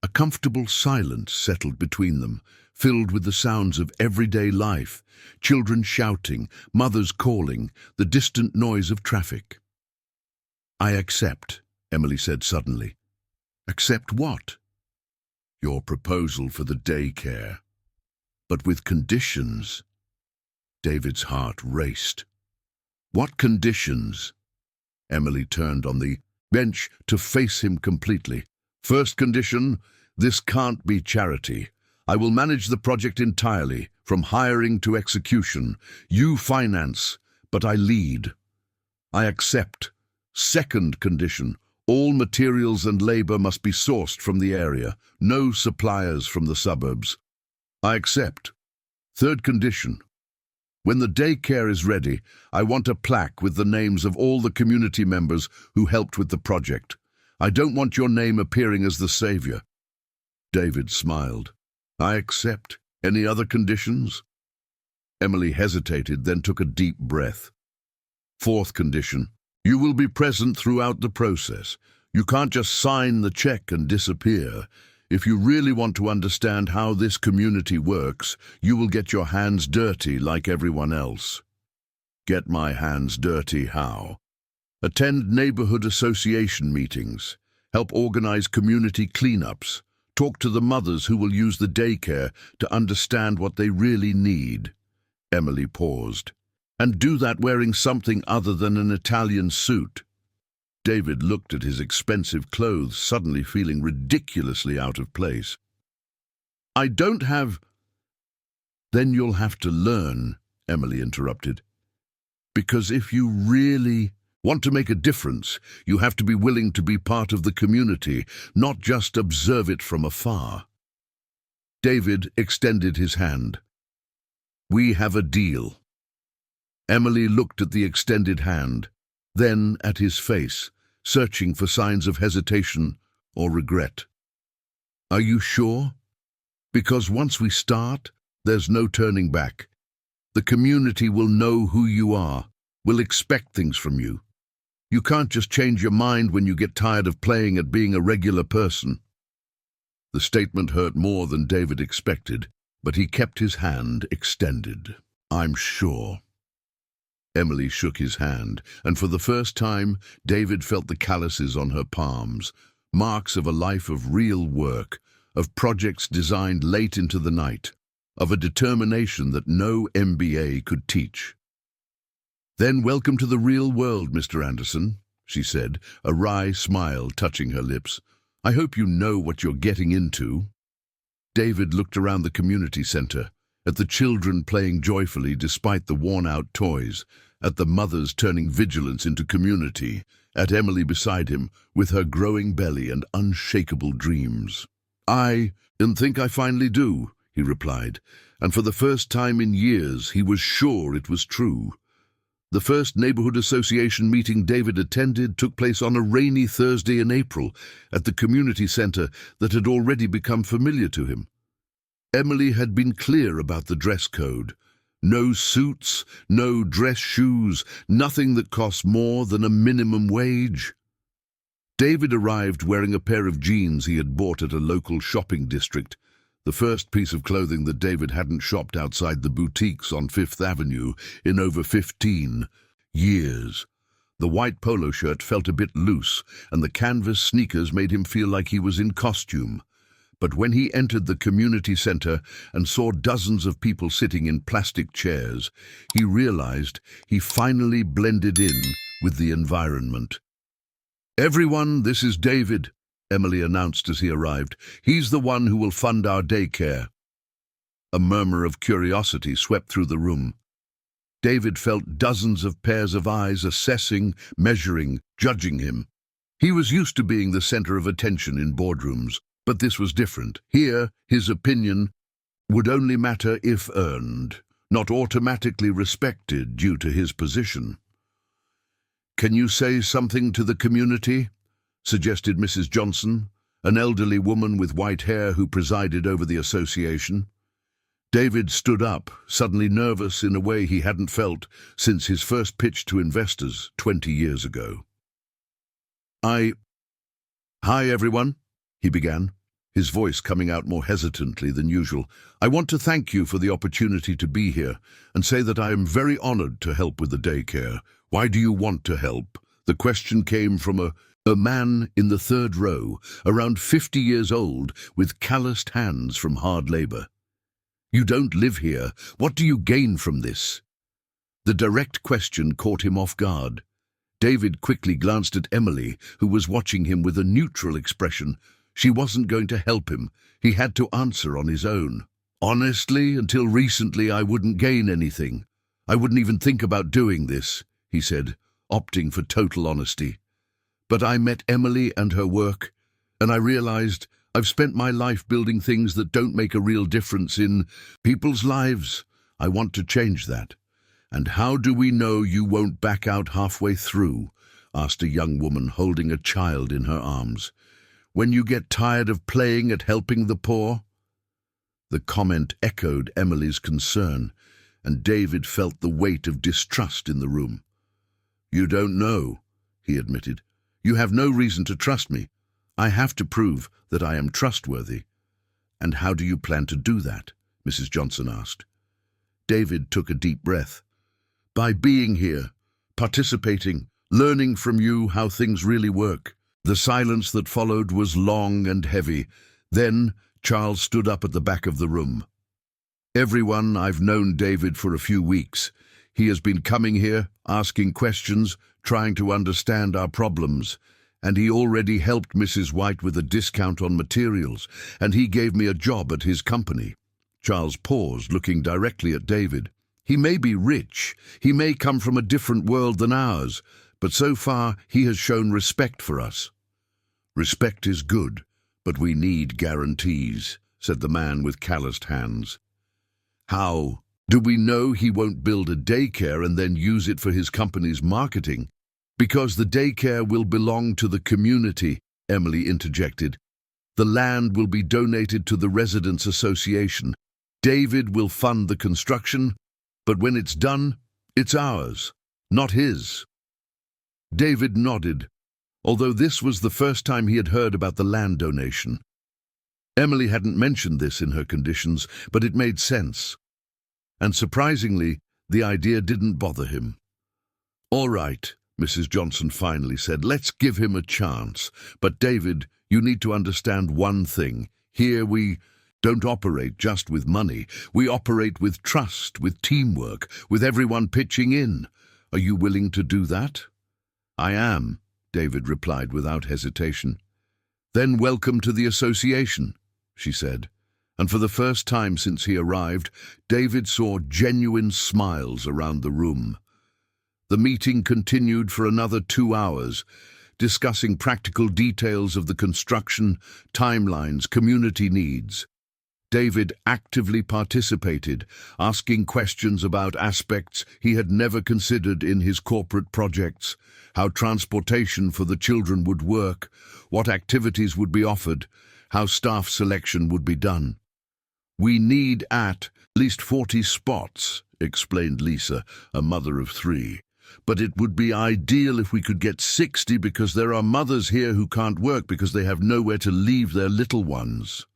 A comfortable silence settled between them, filled with the sounds of everyday life, children shouting, mothers calling, the distant noise of traffic. I accept, Emily said suddenly. Accept what? Your proposal for the daycare. But with conditions. David's heart raced. What conditions? Emily turned on the bench to face him completely. First condition, this can't be charity. I will manage the project entirely, from hiring to execution. You finance, but I lead. I accept. Second condition, all materials and labor must be sourced from the area, no suppliers from the suburbs. I accept. Third condition, when the daycare is ready, I want a plaque with the names of all the community members who helped with the project. I don't want your name appearing as the savior. David smiled. I accept. Any other conditions? Emily hesitated, then took a deep breath. Fourth condition, you will be present throughout the process. You can't just sign the check and disappear. If you really want to understand how this community works, you will get your hands dirty like everyone else. Get my hands dirty how? Attend neighborhood association meetings, help organize community cleanups, talk to the mothers who will use the daycare to understand what they really need. Emily paused. And do that wearing something other than an Italian suit. David looked at his expensive clothes, suddenly feeling ridiculously out of place. I don't have... Then you'll have to learn, Emily interrupted. Because if you really want to make a difference, you have to be willing to be part of the community, not just observe it from afar. David extended his hand. We have a deal. Emily looked at the extended hand, then at his face, searching for signs of hesitation or regret. Are you sure? Because once we start, there's no turning back. The community will know who you are, will expect things from you. You can't just change your mind when you get tired of playing at being a regular person. The statement hurt more than David expected, but he kept his hand extended. I'm sure. Emily shook his hand, and for the first time, David felt the calluses on her palms, marks of a life of real work, of projects designed late into the night, of a determination that no MBA could teach. Then welcome to the real world, Mr. Anderson, she said, a wry smile touching her lips. I hope you know what you're getting into. David looked around the community center, at the children playing joyfully despite the worn-out toys, at the mothers turning vigilance into community, at Emily beside him with her growing belly and unshakable dreams. I think I finally do, he replied, and for the first time in years he was sure it was true. The first neighborhood association meeting David attended took place on a rainy Thursday in April at the community center that had already become familiar to him. Emily had been clear about the dress code. No suits, no dress shoes, nothing that costs more than a minimum wage. David arrived wearing a pair of jeans he had bought at a local shopping district, the first piece of clothing that David hadn't shopped outside the boutiques on Fifth Avenue in over 15 years. The white polo shirt felt a bit loose, and the canvas sneakers made him feel like he was in costume. But when he entered the community center and saw dozens of people sitting in plastic chairs, he realized he finally blended in with the environment. "Everyone, this is David," Emily announced as he arrived. "He's the one who will fund our daycare." A murmur of curiosity swept through the room. David felt dozens of pairs of eyes assessing, measuring, judging him. He was used to being the center of attention in boardrooms, but this was different. Here, his opinion would only matter if earned, not automatically respected due to his position. "Can you say something to the community?" suggested Mrs. Johnson, an elderly woman with white hair who presided over the association. David stood up, suddenly nervous in a way he hadn't felt since his first pitch to investors 20 years ago. "Hi everyone," he began, his voice coming out more hesitantly than usual. "I want to thank you for the opportunity to be here and say that I am very honored to help with the daycare." "Why do you want to help?" The question came from a man in the third row, around 50 years old, with calloused hands from hard labor. "You don't live here. What do you gain from this?" The direct question caught him off guard. David quickly glanced at Emily, who was watching him with a neutral expression. She wasn't going to help him. He had to answer on his own. "Honestly, until recently I wouldn't gain anything. I wouldn't even think about doing this," he said, opting for total honesty. "But I met Emily and her work, and I realized I've spent my life building things that don't make a real difference in people's lives. I want to change that." "And how do we know you won't back out halfway through?" asked a young woman holding a child in her arms. "When you get tired of playing at helping the poor?" The comment echoed Emily's concern, and David felt the weight of distrust in the room. "You don't know," he admitted. "You have no reason to trust me. I have to prove that I am trustworthy." "And how do you plan to do that?" Mrs. Johnson asked. David took a deep breath. "By being here, participating, learning from you how things really work." The silence that followed was long and heavy. Then Charles stood up at the back of the room. "Everyone, I've known David for a few weeks. He has been coming here, asking questions, trying to understand our problems. And he already helped Mrs. White with a discount on materials, and he gave me a job at his company." Charles paused, looking directly at David. "He may be rich, he may come from a different world than ours, but so far he has shown respect for us." "Respect is good, but we need guarantees," said the man with calloused hands. "How do we know he won't build a daycare and then use it for his company's marketing?" "Because the daycare will belong to the community," Emily interjected. "The land will be donated to the Residents Association. David will fund the construction, but when it's done, it's ours, not his." David nodded, although this was the first time he had heard about the land donation. Emily hadn't mentioned this in her conditions, but it made sense. And surprisingly, the idea didn't bother him. "All right," Mrs. Johnson finally said, "let's give him a chance. But David, you need to understand one thing. Here we don't operate just with money. We operate with trust, with teamwork, with everyone pitching in. Are you willing to do that?" "I am," David replied without hesitation. "Then welcome to the association," she said. And for the first time since he arrived, David saw genuine smiles around the room. The meeting continued for another 2 hours, discussing practical details of the construction, timelines, community needs. David actively participated, asking questions about aspects he had never considered in his corporate projects: how transportation for the children would work, what activities would be offered, how staff selection would be done. "We need "Least 40 spots," explained Lisa, a mother of 3. "But it would be ideal if we could get 60 because there are mothers here who can't work because they have nowhere to leave their little ones."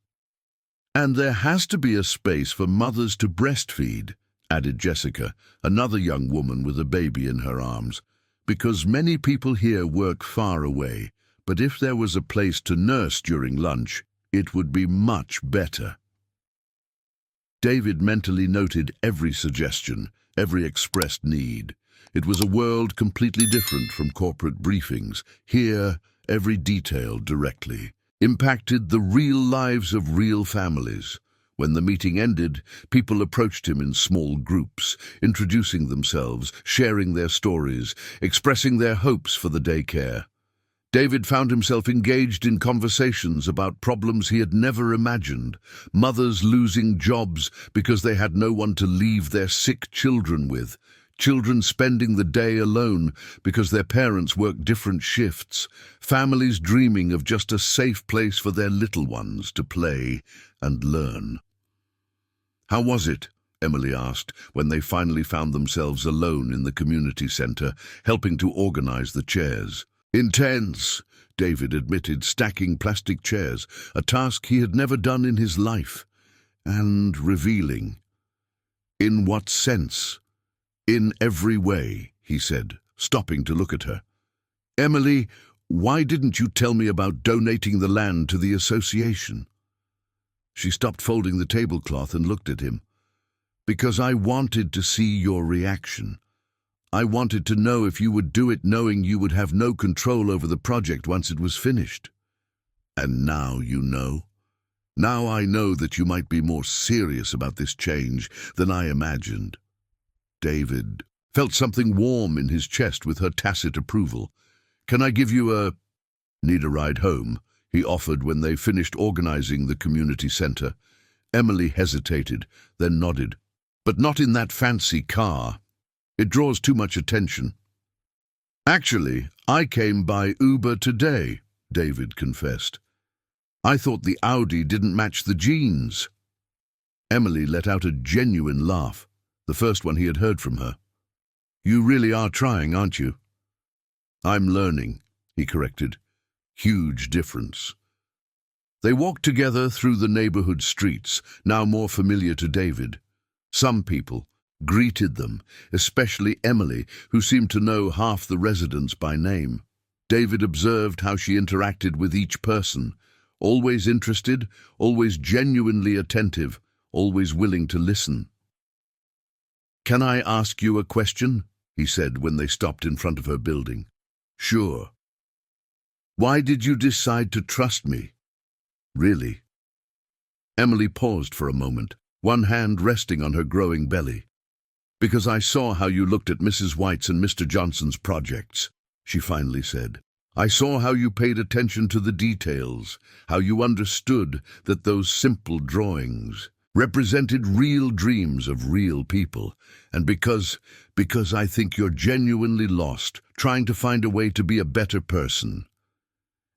"And there has to be a space for mothers to breastfeed," added Jessica, another young woman with a baby in her arms, "because many people here work far away. But if there was a place to nurse during lunch, it would be much better." David mentally noted every suggestion, every expressed need. It was a world completely different from corporate briefings. Here, every detail directly impacted the real lives of real families. When the meeting ended, people approached him in small groups, introducing themselves, sharing their stories, expressing their hopes for the daycare. David found himself engaged in conversations about problems he had never imagined. Mothers losing jobs because they had no one to leave their sick children with. Children spending the day alone because their parents worked different shifts. Families dreaming of just a safe place for their little ones to play and learn. "How was it?" Emily asked, when they finally found themselves alone in the community center, helping to organize the chairs. "Intense," David admitted, stacking plastic chairs, a task he had never done in his life. "And revealing." "In what sense?" "In every way," he said, stopping to look at her. "Emily, why didn't you tell me about donating the land to the association?" She stopped folding the tablecloth and looked at him. "Because I wanted to see your reaction. I wanted to know if you would do it knowing you would have no control over the project once it was finished. And now you know. Now I know that you might be more serious about this change than I imagined." David felt something warm in his chest with her tacit approval. "Can I give you a—" "Need a ride home?" he offered when they finished organizing the community center. Emily hesitated, then nodded. "But not in that fancy car. It draws too much attention." "Actually, I came by Uber today," David confessed. "I thought the Audi didn't match the jeans." Emily let out a genuine laugh, the first one he had heard from her. "You really are trying, aren't you?" "I'm learning," he corrected. "Huge difference." They walked together through the neighborhood streets, now more familiar to David. Some people greeted them, especially Emily, who seemed to know half the residents by name. David observed how she interacted with each person, always interested, always genuinely attentive, always willing to listen. "Can I ask you a question?" he said when they stopped in front of her building. "Sure." "Why did you decide to trust me?" "Really?" Emily paused for a moment, one hand resting on her growing belly. "Because I saw how you looked at Mrs. White's and Mr. Johnson's projects," she finally said. "I saw how you paid attention to the details, how you understood that those simple drawings represented real dreams of real people, and because I think you're genuinely lost, trying to find a way to be a better person."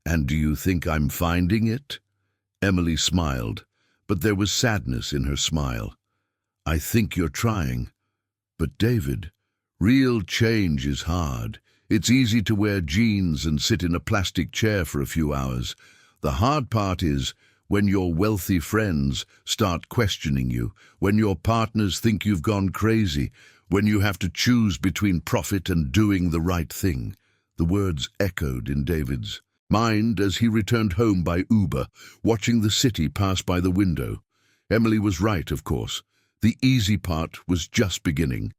"And do you think I'm finding it?" Emily smiled, but there was sadness in her smile. "I think you're trying. But David, real change is hard. It's easy to wear jeans and sit in a plastic chair for a few hours. The hard part is when your wealthy friends start questioning you, when your partners think you've gone crazy, when you have to choose between profit and doing the right thing." The words echoed in David's mind as he returned home by Uber, watching the city pass by the window. Emily was right, of course. The easy part was just beginning.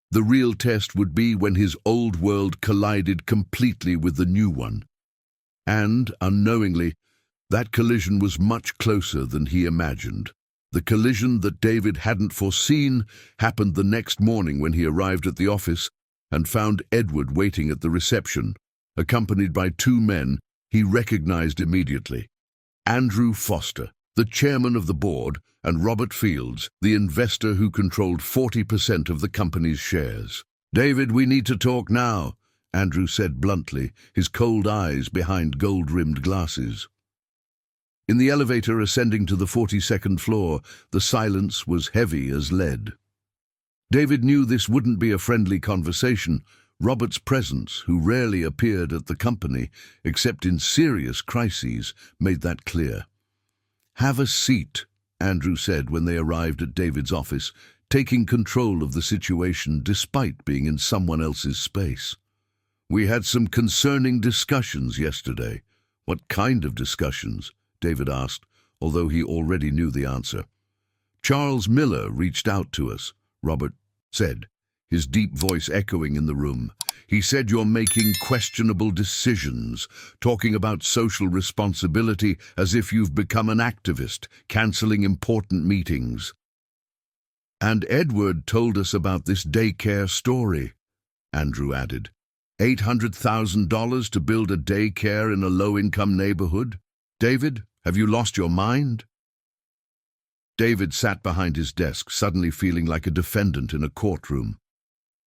The real test would be when his old world collided completely with the new one. And, unknowingly, that collision was much closer than he imagined. The collision that David hadn't foreseen happened the next morning when he arrived at the office and found Edward waiting at the reception, accompanied by 2 men he recognized immediately: Andrew Foster, the chairman of the board, and Robert Fields, the investor who controlled 40% of the company's shares. "David, we need to talk now," Andrew said bluntly, his cold eyes behind gold-rimmed glasses. In the elevator ascending to the 42nd floor, the silence was heavy as lead. David knew this wouldn't be a friendly conversation. Robert's presence, who rarely appeared at the company, except in serious crises, made that clear. "Have a seat," Andrew said when they arrived at David's office, taking control of the situation despite being in someone else's space. "We had some concerning discussions yesterday." "What kind of discussions?" David asked, although he already knew the answer. "Charles Miller reached out to us," Robert said, his deep voice echoing in the room. "He said you're making questionable decisions, talking about social responsibility as if you've become an activist, cancelling important meetings." "And Edward told us about this daycare story," Andrew added. $800,000 to build a daycare in a low-income neighborhood? David, have you lost your mind? David sat behind his desk, suddenly feeling like a defendant in a courtroom.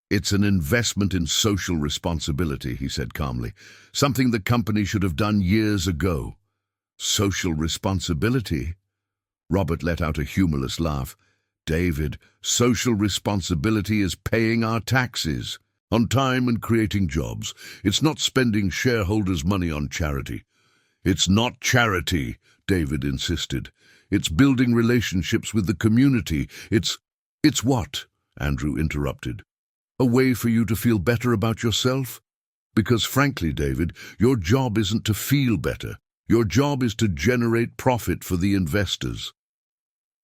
"It's an investment in social responsibility," he said calmly. "Something the company should have done years ago." "Social responsibility?" Robert let out a humorless laugh. "David, social responsibility is paying our taxes on time and creating jobs. It's not spending shareholders' money on charity." "It's not charity," David insisted. "It's building relationships with the community. It's what?" Andrew interrupted. "A way for you to feel better about yourself? Because frankly, David, your job isn't to feel better. Your job is to generate profit for the investors."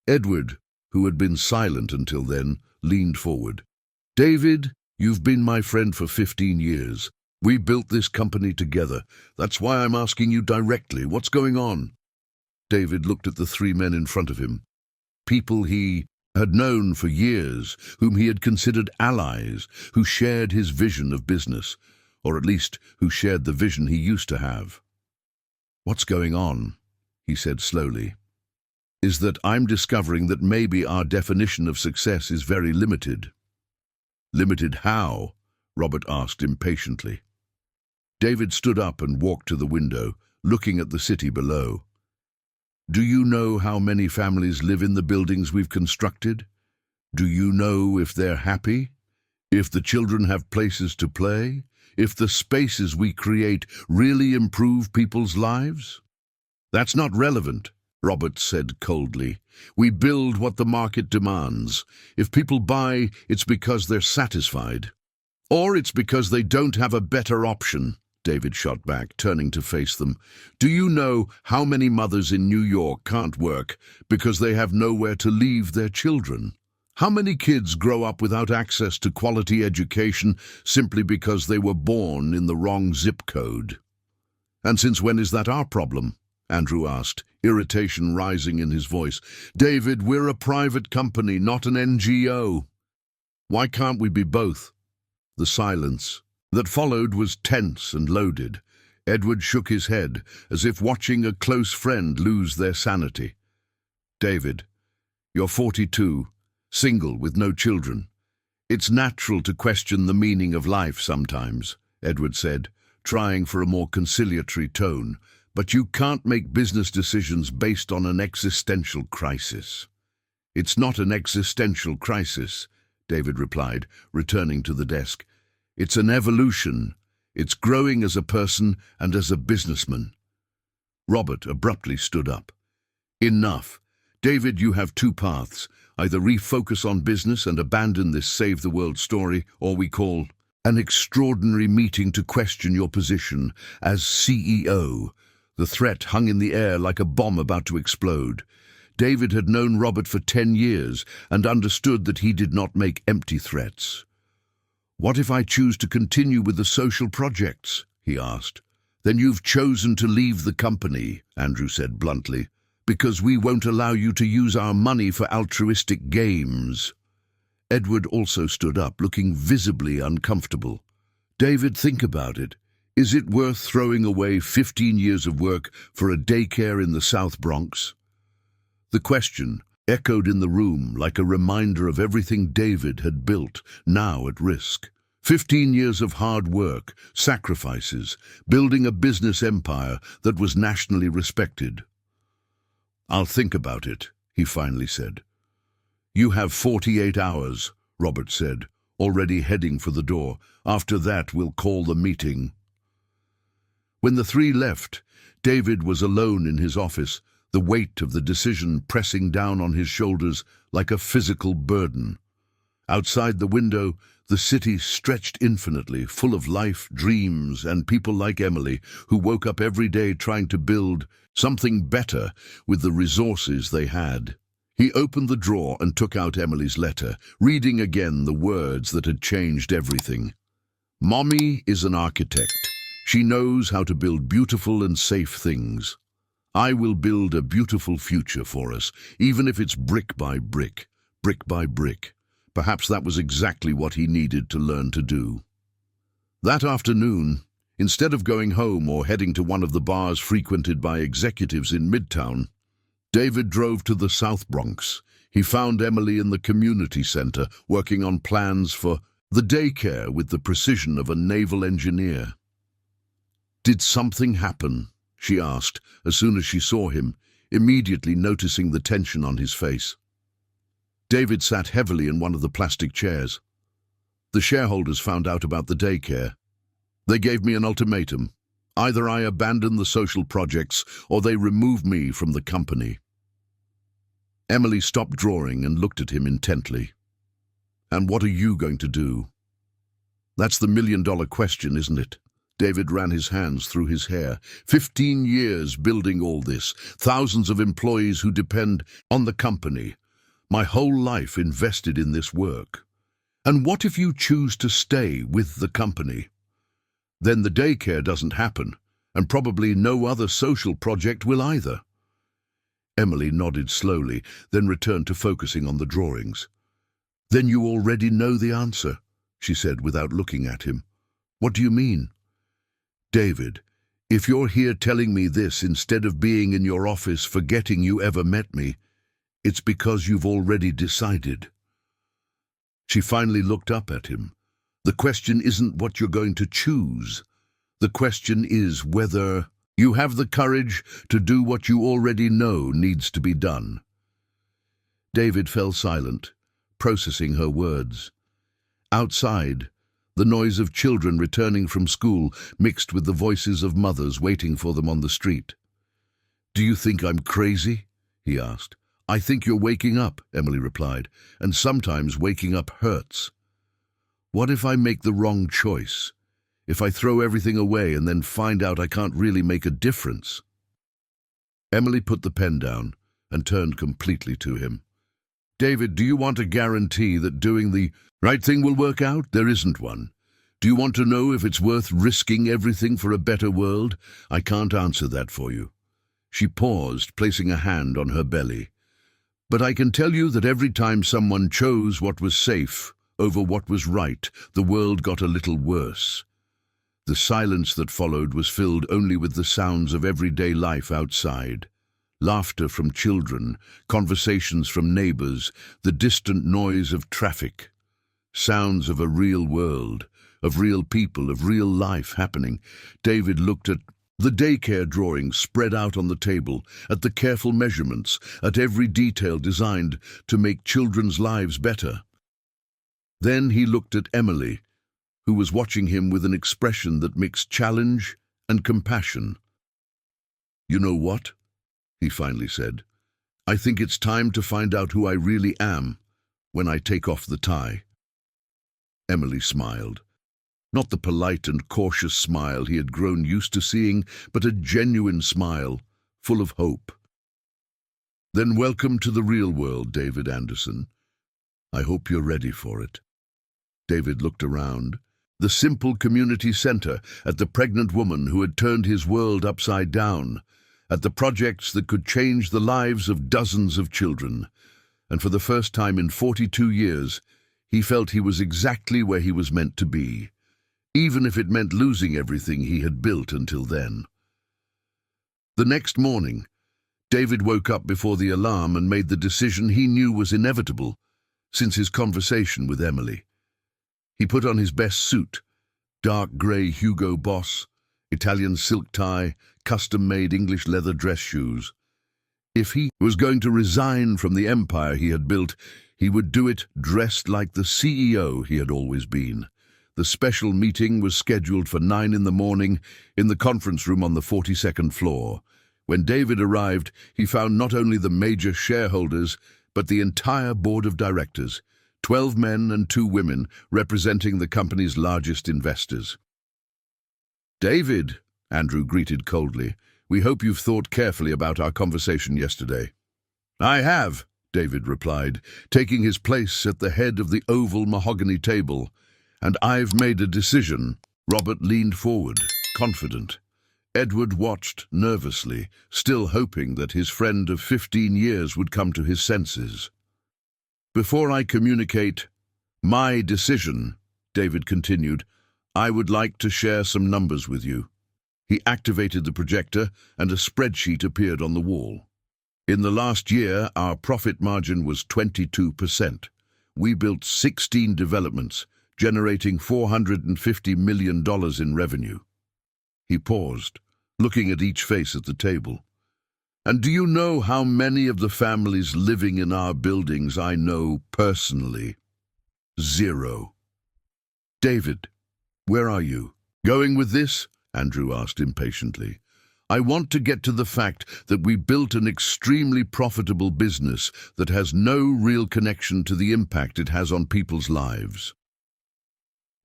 Edward, who had been silent until then, leaned forward. "David, you've been my friend for 15 years. We built this company together. That's why I'm asking you directly, what's going on?" David looked at the three men in front of him. People he had known for years, whom he had considered allies, who shared his vision of business, or at least who shared the vision he used to have. "What's going on," he said slowly, "is that I'm discovering that maybe our definition of success is very limited." "Limited how?" Robert asked impatiently. David stood up and walked to the window, looking at the city below. "Do you know how many families live in the buildings we've constructed? Do you know if they're happy? If the children have places to play? If the spaces we create really improve people's lives?" "That's not relevant," Robert said coldly. "We build what the market demands. If people buy, it's because they're satisfied. Or it's because they don't have a better option," David shot back, turning to face them. "Do you know how many mothers in New York can't work because they have nowhere to leave their children? How many kids grow up without access to quality education simply because they were born in the wrong zip code?" "And since when is that our problem?" Andrew asked, irritation rising in his voice. "David, we're a private company, not an NGO. Why can't we be both?" The silence that followed was tense and loaded. Edward shook his head, as if watching a close friend lose their sanity. "David, you're 42, single with no children. It's natural to question the meaning of life sometimes," Edward said, trying for a more conciliatory tone. "But you can't make business decisions based on an existential crisis." "It's not an existential crisis," David replied, returning to the desk. "It's an evolution. It's growing as a person and as a businessman." Robert abruptly stood up. "Enough. David, you have two paths. Either refocus on business and abandon this save-the-world story, or we call an extraordinary meeting to question your position as CEO." The threat hung in the air like a bomb about to explode. David had known Robert for 10 years and understood that he did not make empty threats. "What if I choose to continue with the social projects?" he asked. "Then you've chosen to leave the company," Andrew said bluntly, "because we won't allow you to use our money for altruistic games." Edward also stood up, looking visibly uncomfortable. "David, think about it. Is it worth throwing away 15 years of work for a daycare in the South Bronx?" The question echoed in the room like a reminder of everything David had built, now at risk. 15 years of hard work, sacrifices, building a business empire that was nationally respected. "I'll think about it," he finally said. "You have 48 hours," Robert said, already heading for the door. "After that, we'll call the meeting." When the three left, David was alone in his office, the weight of the decision pressing down on his shoulders like a physical burden. Outside the window, the city stretched infinitely, full of life, dreams, and people like Emily, who woke up every day trying to build something better with the resources they had. He opened the drawer and took out Emily's letter, reading again the words that had changed everything. "Mommy is an architect. She knows how to build beautiful and safe things. I will build a beautiful future for us, even if it's brick by brick, brick by brick." Perhaps that was exactly what he needed to learn to do. That afternoon, instead of going home or heading to one of the bars frequented by executives in Midtown, David drove to the South Bronx. He found Emily in the community center, working on plans for the daycare with the precision of a naval engineer. "Did something happen?" she asked as soon as she saw him, immediately noticing the tension on his face. David sat heavily in one of the plastic chairs. "The shareholders found out about the daycare. They gave me an ultimatum. Either I abandon the social projects or they remove me from the company." Emily stopped drawing and looked at him intently. "And what are you going to do?" "That's the million-dollar question, isn't it?" David ran his hands through his hair. 15 years building all this, thousands of employees who depend on the company. My whole life invested in this work. And what if you choose to stay with the company? Then the daycare doesn't happen, and probably no other social project will either. Emily nodded slowly, then returned to focusing on the drawings. "Then you already know the answer," she said without looking at him. "What do you mean?" "David, if you're here telling me this instead of being in your office forgetting you ever met me, it's because you've already decided." She finally looked up at him. "The question isn't what you're going to choose. The question is whether you have the courage to do what you already know needs to be done." David fell silent, processing her words. Outside, the noise of children returning from school mixed with the voices of mothers waiting for them on the street. "Do you think I'm crazy?" he asked. "I think you're waking up," Emily replied, "and sometimes waking up hurts. What if I make the wrong choice? If I throw everything away and then find out I can't really make a difference?" Emily put the pen down and turned completely to him. "David, do you want a guarantee that doing the right thing will work out? There isn't one. Do you want to know if it's worth risking everything for a better world? I can't answer that for you." She paused, placing a hand on her belly. "But I can tell you that every time someone chose what was safe over what was right, the world got a little worse." The silence that followed was filled only with the sounds of everyday life outside. Laughter from children, conversations from neighbors, the distant noise of traffic. Sounds of a real world, of real people, of real life happening. David looked at the daycare drawings spread out on the table, at the careful measurements, at every detail designed to make children's lives better. Then he looked at Emily, who was watching him with an expression that mixed challenge and compassion. "You know what?" he finally said. "I think it's time to find out who I really am when I take off the tie." Emily smiled. Not the polite and cautious smile he had grown used to seeing, but a genuine smile, full of hope. "Then welcome to the real world, David Anderson. I hope you're ready for it." David looked around. The simple community center, at the pregnant woman who had turned his world upside down, at the projects that could change the lives of dozens of children. And for the first time in 42 years, he felt he was exactly where he was meant to be, even if it meant losing everything he had built until then. The next morning, David woke up before the alarm and made the decision he knew was inevitable since his conversation with Emily. He put on his best suit, dark grey Hugo Boss, Italian silk tie, custom-made English leather dress shoes. If he was going to resign from the empire he had built, he would do it dressed like the CEO he had always been. The special meeting was scheduled for 9 in the morning in the conference room on the 42nd floor. When David arrived, he found not only the major shareholders, but the entire board of directors, 12 men and 2 women representing the company's largest investors. "David," Andrew greeted coldly, "we hope you've thought carefully about our conversation yesterday." "I have," David replied, taking his place at the head of the oval mahogany table. "And I've made a decision." Robert leaned forward, confident. Edward watched nervously, still hoping that his friend of 15 years would come to his senses. "Before I communicate my decision," David continued, "I would like to share some numbers with you." He activated the projector, and a spreadsheet appeared on the wall. "In the last year, our profit margin was 22%. We built 16 developments, generating $450 million in revenue." He paused, looking at each face at the table. "And do you know how many of the families living in our buildings I know personally? 0. "David, where are you going with this?" Andrew asked impatiently. "I want to get to the fact that we built an extremely profitable business that has no real connection to the impact it has on people's lives."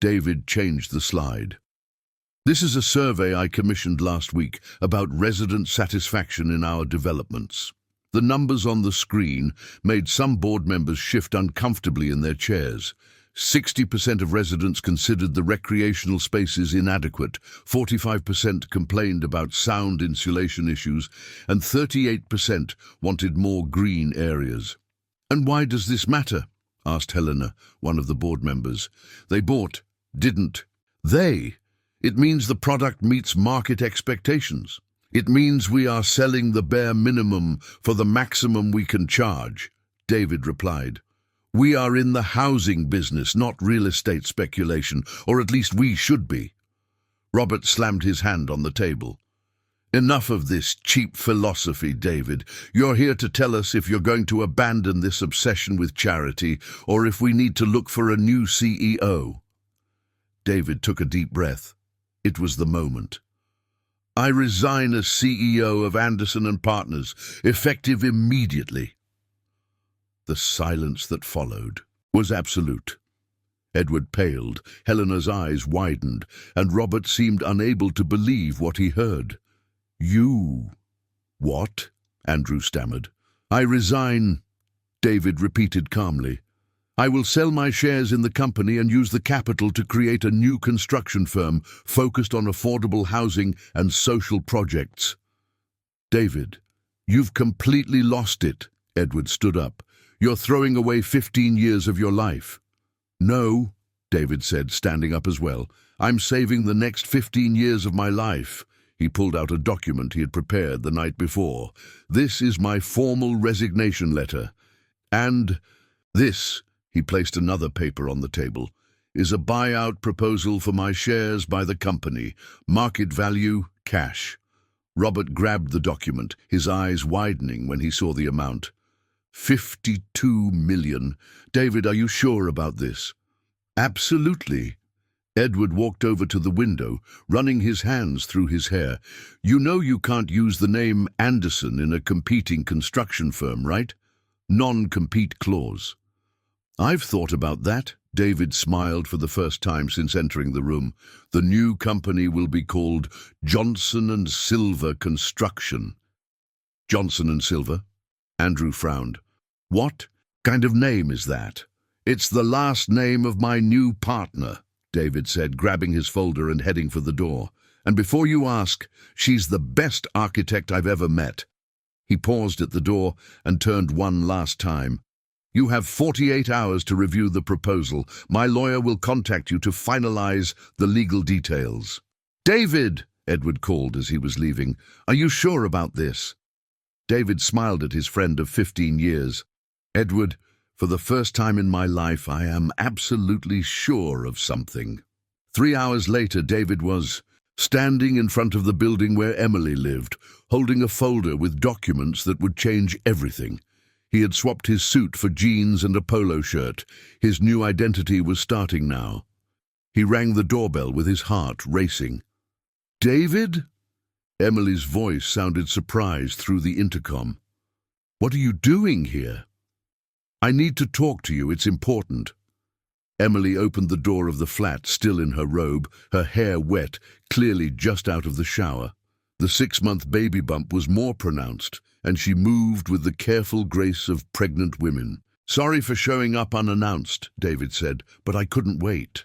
David changed the slide. "This is a survey I commissioned last week about resident satisfaction in our developments." The numbers on the screen made some board members shift uncomfortably in their chairs. 60% of residents considered the recreational spaces inadequate, 45% complained about sound insulation issues, and 38% wanted more green areas. "And why does this matter?" asked Helena, one of the board members. "They bought, didn't they? It means the product meets market expectations. It means we are selling the bare minimum for the maximum we can charge," David replied. "We are in the housing business, not real estate speculation, or at least we should be." Robert slammed his hand on the table. "Enough of this cheap philosophy, David. You're here to tell us if you're going to abandon this obsession with charity, or if we need to look for a new CEO. David took a deep breath. It was the moment. "I resign as CEO of Anderson & Partners, effective immediately." The silence that followed was absolute. Edward paled, Helena's eyes widened, and Robert seemed unable to believe what he heard. "You... what?" Andrew stammered. "I resign," David repeated calmly. "I will sell my shares in the company and use the capital to create a new construction firm focused on affordable housing and social projects." "David, you've completely lost it." Edward stood up. "You're throwing away 15 years of your life." "No," David said, standing up as well. "I'm saving the next 15 years of my life." He pulled out a document he had prepared the night before. "This is my formal resignation letter. And this," he placed another paper on the table, "is a buyout proposal for my shares by the company. Market value, cash." Robert grabbed the document, his eyes widening when he saw the amount. 52 million. "David, are you sure about this?" "Absolutely." Edward walked over to the window, running his hands through his hair. "You know you can't use the name Anderson in a competing construction firm, right? Non-compete clause." "I've thought about that." David smiled for the first time since entering the room. "The new company will be called Johnson & Silver Construction." "Johnson & Silver?" Andrew frowned. "What kind of name is that?" "It's the last name of my new partner," David said, grabbing his folder and heading for the door. "And before you ask, she's the best architect I've ever met." He paused at the door and turned one last time. "You have 48 hours to review the proposal. My lawyer will contact you to finalize the legal details." "David," Edward called as he was leaving, "are you sure about this?" David smiled at his friend of 15 years. "Edward, for the first time in my life, I am absolutely sure of something." 3 hours later, David was standing in front of the building where Emily lived, holding a folder with documents that would change everything. He had swapped his suit for jeans and a polo shirt. His new identity was starting now. He rang the doorbell with his heart racing. "David?" Emily's voice sounded surprised through the intercom. "What are you doing here?" "I need to talk to you, it's important." Emily opened the door of the flat, still in her robe, her hair wet, clearly just out of the shower. The 6-month baby bump was more pronounced, and she moved with the careful grace of pregnant women. "Sorry for showing up unannounced," David said, "but I couldn't wait."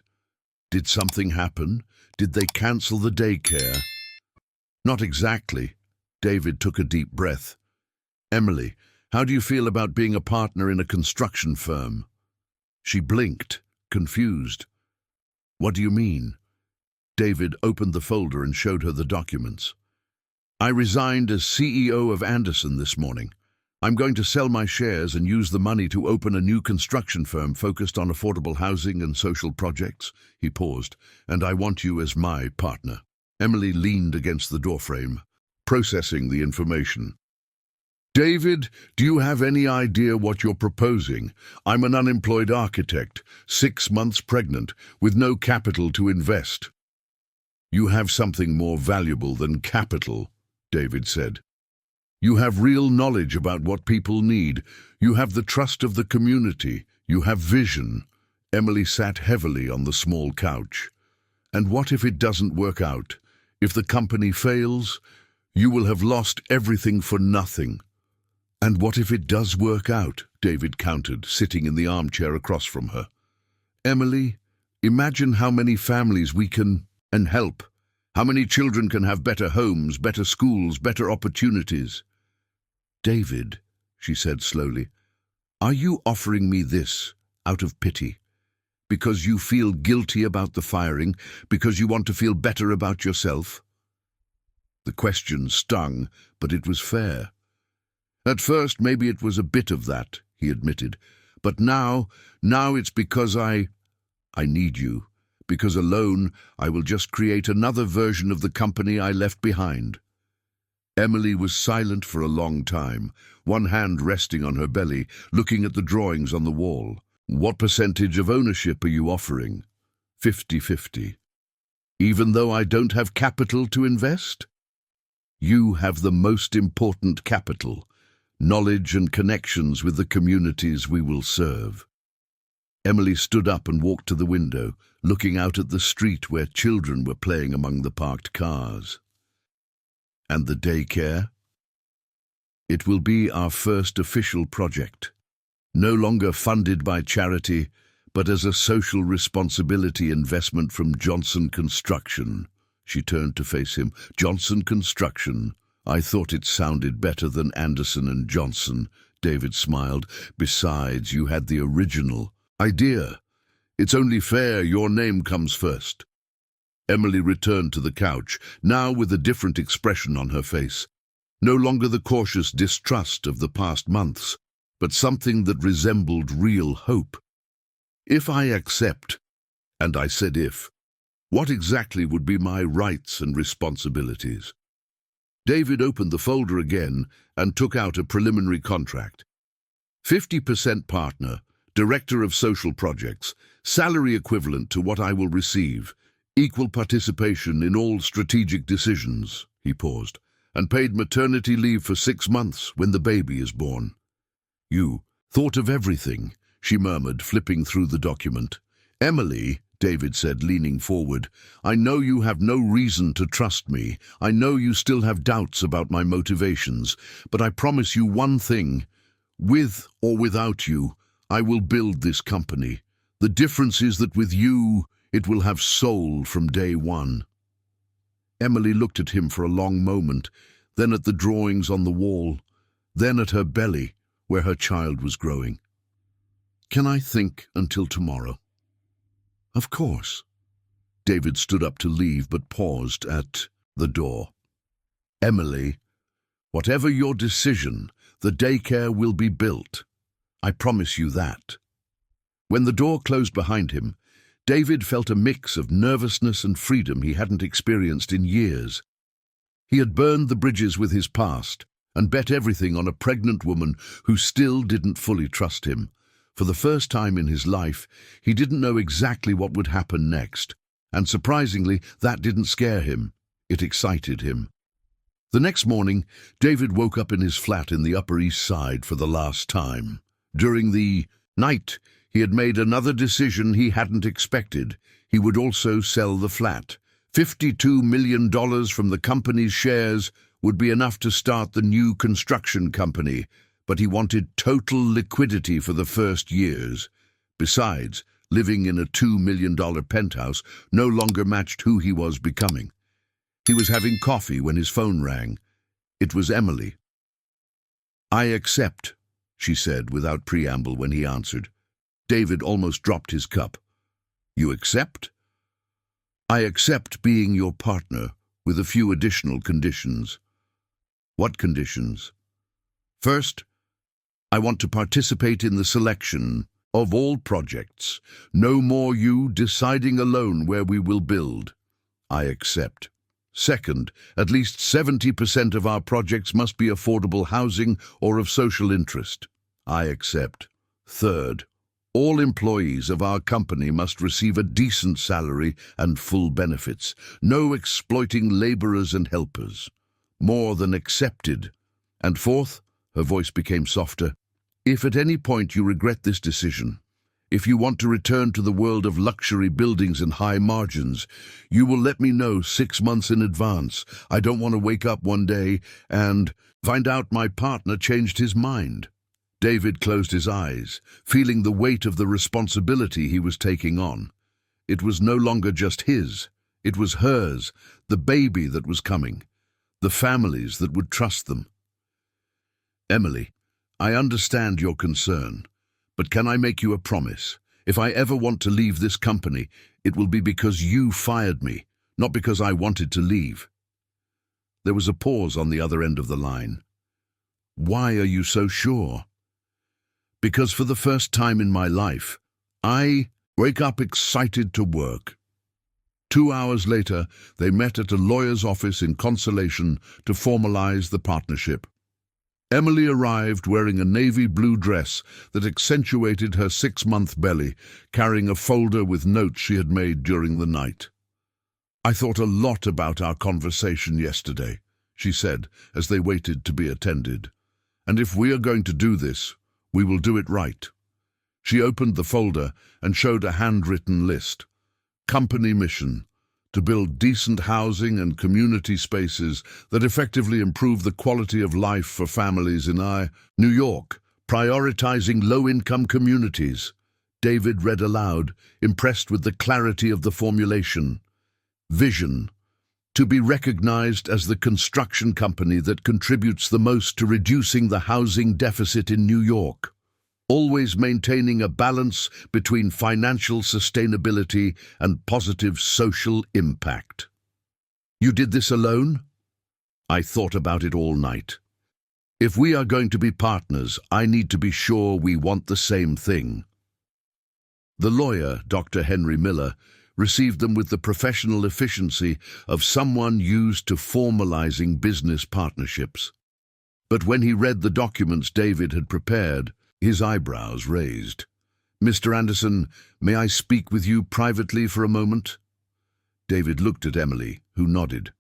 "Did something happen? Did they cancel the daycare?" "Not exactly." David took a deep breath. "Emily, how do you feel about being a partner in a construction firm?" She blinked, confused. "What do you mean?" David opened the folder and showed her the documents. "I resigned as CEO of Anderson this morning. I'm going to sell my shares and use the money to open a new construction firm focused on affordable housing and social projects." He paused. "And I want you as my partner." Emily leaned against the doorframe, processing the information. "David, do you have any idea what you're proposing? I'm an unemployed architect, 6 months pregnant, with no capital to invest." "You have something more valuable than capital," David said. "You have real knowledge about what people need. You have the trust of the community. You have vision." Emily sat heavily on the small couch. "And what if it doesn't work out? If the company fails, you will have lost everything for nothing." "And what if it does work out?" David countered, sitting in the armchair across from her. "Emily, imagine how many families we can help. How many children can have better homes, better schools, better opportunities." "David," she said slowly, "are you offering me this out of pity? Because you feel guilty about the firing? Because you want to feel better about yourself?" The question stung, but it was fair. "At first, maybe it was a bit of that," he admitted. "But now it's because I need you. Because alone, I will just create another version of the company I left behind." Emily was silent for a long time, one hand resting on her belly, looking at the drawings on the wall. "What percentage of ownership are you offering?" 50-50. "Even though I don't have capital to invest?" "You have the most important capital, knowledge and connections with the communities we will serve." Emily stood up and walked to the window, looking out at the street where children were playing among the parked cars. "And the daycare?" "It will be our first official project. No longer funded by charity, but as a social responsibility investment from Johnson Construction." She turned to face him. "Johnson Construction. I thought it sounded better than Anderson and Johnson." David smiled. "Besides, you had the original idea. It's only fair your name comes first." Emily returned to the couch, now with a different expression on her face. No longer the cautious distrust of the past months, but something that resembled real hope. "If I accept," and I said if, "what exactly would be my rights and responsibilities?" David opened the folder again and took out a preliminary contract. 50% partner, Director of Social Projects, salary equivalent to what I will receive, equal participation in all strategic decisions." He paused. "And paid maternity leave for 6 months when the baby is born." "You thought of everything," she murmured, flipping through the document. "Emily," David said, leaning forward, "I know you have no reason to trust me. I know you still have doubts about my motivations, but I promise you one thing. With or without you, I will build this company. The difference is that with you, it will have soul from day one." Emily looked at him for a long moment, then at the drawings on the wall, then at her belly, where her child was growing. "Can I think until tomorrow?" "Of course." David stood up to leave, but paused at the door. "Emily, whatever your decision, the daycare will be built. I promise you that." When the door closed behind him, David felt a mix of nervousness and freedom he hadn't experienced in years. He had burned the bridges with his past and bet everything on a pregnant woman who still didn't fully trust him. For the first time in his life, he didn't know exactly what would happen next, and surprisingly, that didn't scare him. It excited him. The next morning, David woke up in his flat in the Upper East Side for the last time. During the night, he had made another decision he hadn't expected. He would also sell the flat. $52 million from the company's shares would be enough to start the new construction company, but he wanted total liquidity for the first years. Besides, living in a $2 million penthouse no longer matched who he was becoming. He was having coffee when his phone rang. It was Emily. "I accept," she said without preamble when he answered. David almost dropped his cup. "You accept?" "I accept being your partner, with a few additional conditions." "What conditions?" "First, I want to participate in the selection of all projects. No more you deciding alone where we will build." "I accept." "Second, at least 70% of our projects must be affordable housing or of social interest." "I accept." "Third, all employees of our company must receive a decent salary and full benefits. No exploiting laborers and helpers." "More than accepted." "And fourth," her voice became softer, "if at any point you regret this decision, if you want to return to the world of luxury buildings and high margins, you will let me know 6 months in advance. I don't want to wake up one day and find out my partner changed his mind." David closed his eyes, feeling the weight of the responsibility he was taking on. It was no longer just his, it was hers, the baby that was coming, the families that would trust them. "Emily, I understand your concern, but can I make you a promise? If I ever want to leave this company, it will be because you fired me, not because I wanted to leave." There was a pause on the other end of the line. "Why are you so sure?" "Because for the first time in my life, I wake up excited to work." 2 hours later, they met at a lawyer's office in Consolation to formalize the partnership. Emily arrived wearing a navy blue dress that accentuated her 6-month belly, carrying a folder with notes she had made during the night. "I thought a lot about our conversation yesterday," she said as they waited to be attended. "And if we are going to do this, we will do it right." She opened the folder and showed a handwritten list. Company mission: to build decent housing and community spaces that effectively improve the quality of life for families in New York, prioritizing low-income communities. David read aloud, impressed with the clarity of the formulation. Vision: to be recognized as the construction company that contributes the most to reducing the housing deficit in New York, always maintaining a balance between financial sustainability and positive social impact. "You did this alone?" "I thought about it all night. If we are going to be partners, I need to be sure we want the same thing." The lawyer, Dr. Henry Miller, received them with the professional efficiency of someone used to formalizing business partnerships. But when he read the documents David had prepared, his eyebrows raised. "Mr. Anderson, may I speak with you privately for a moment?" David looked at Emily, who nodded.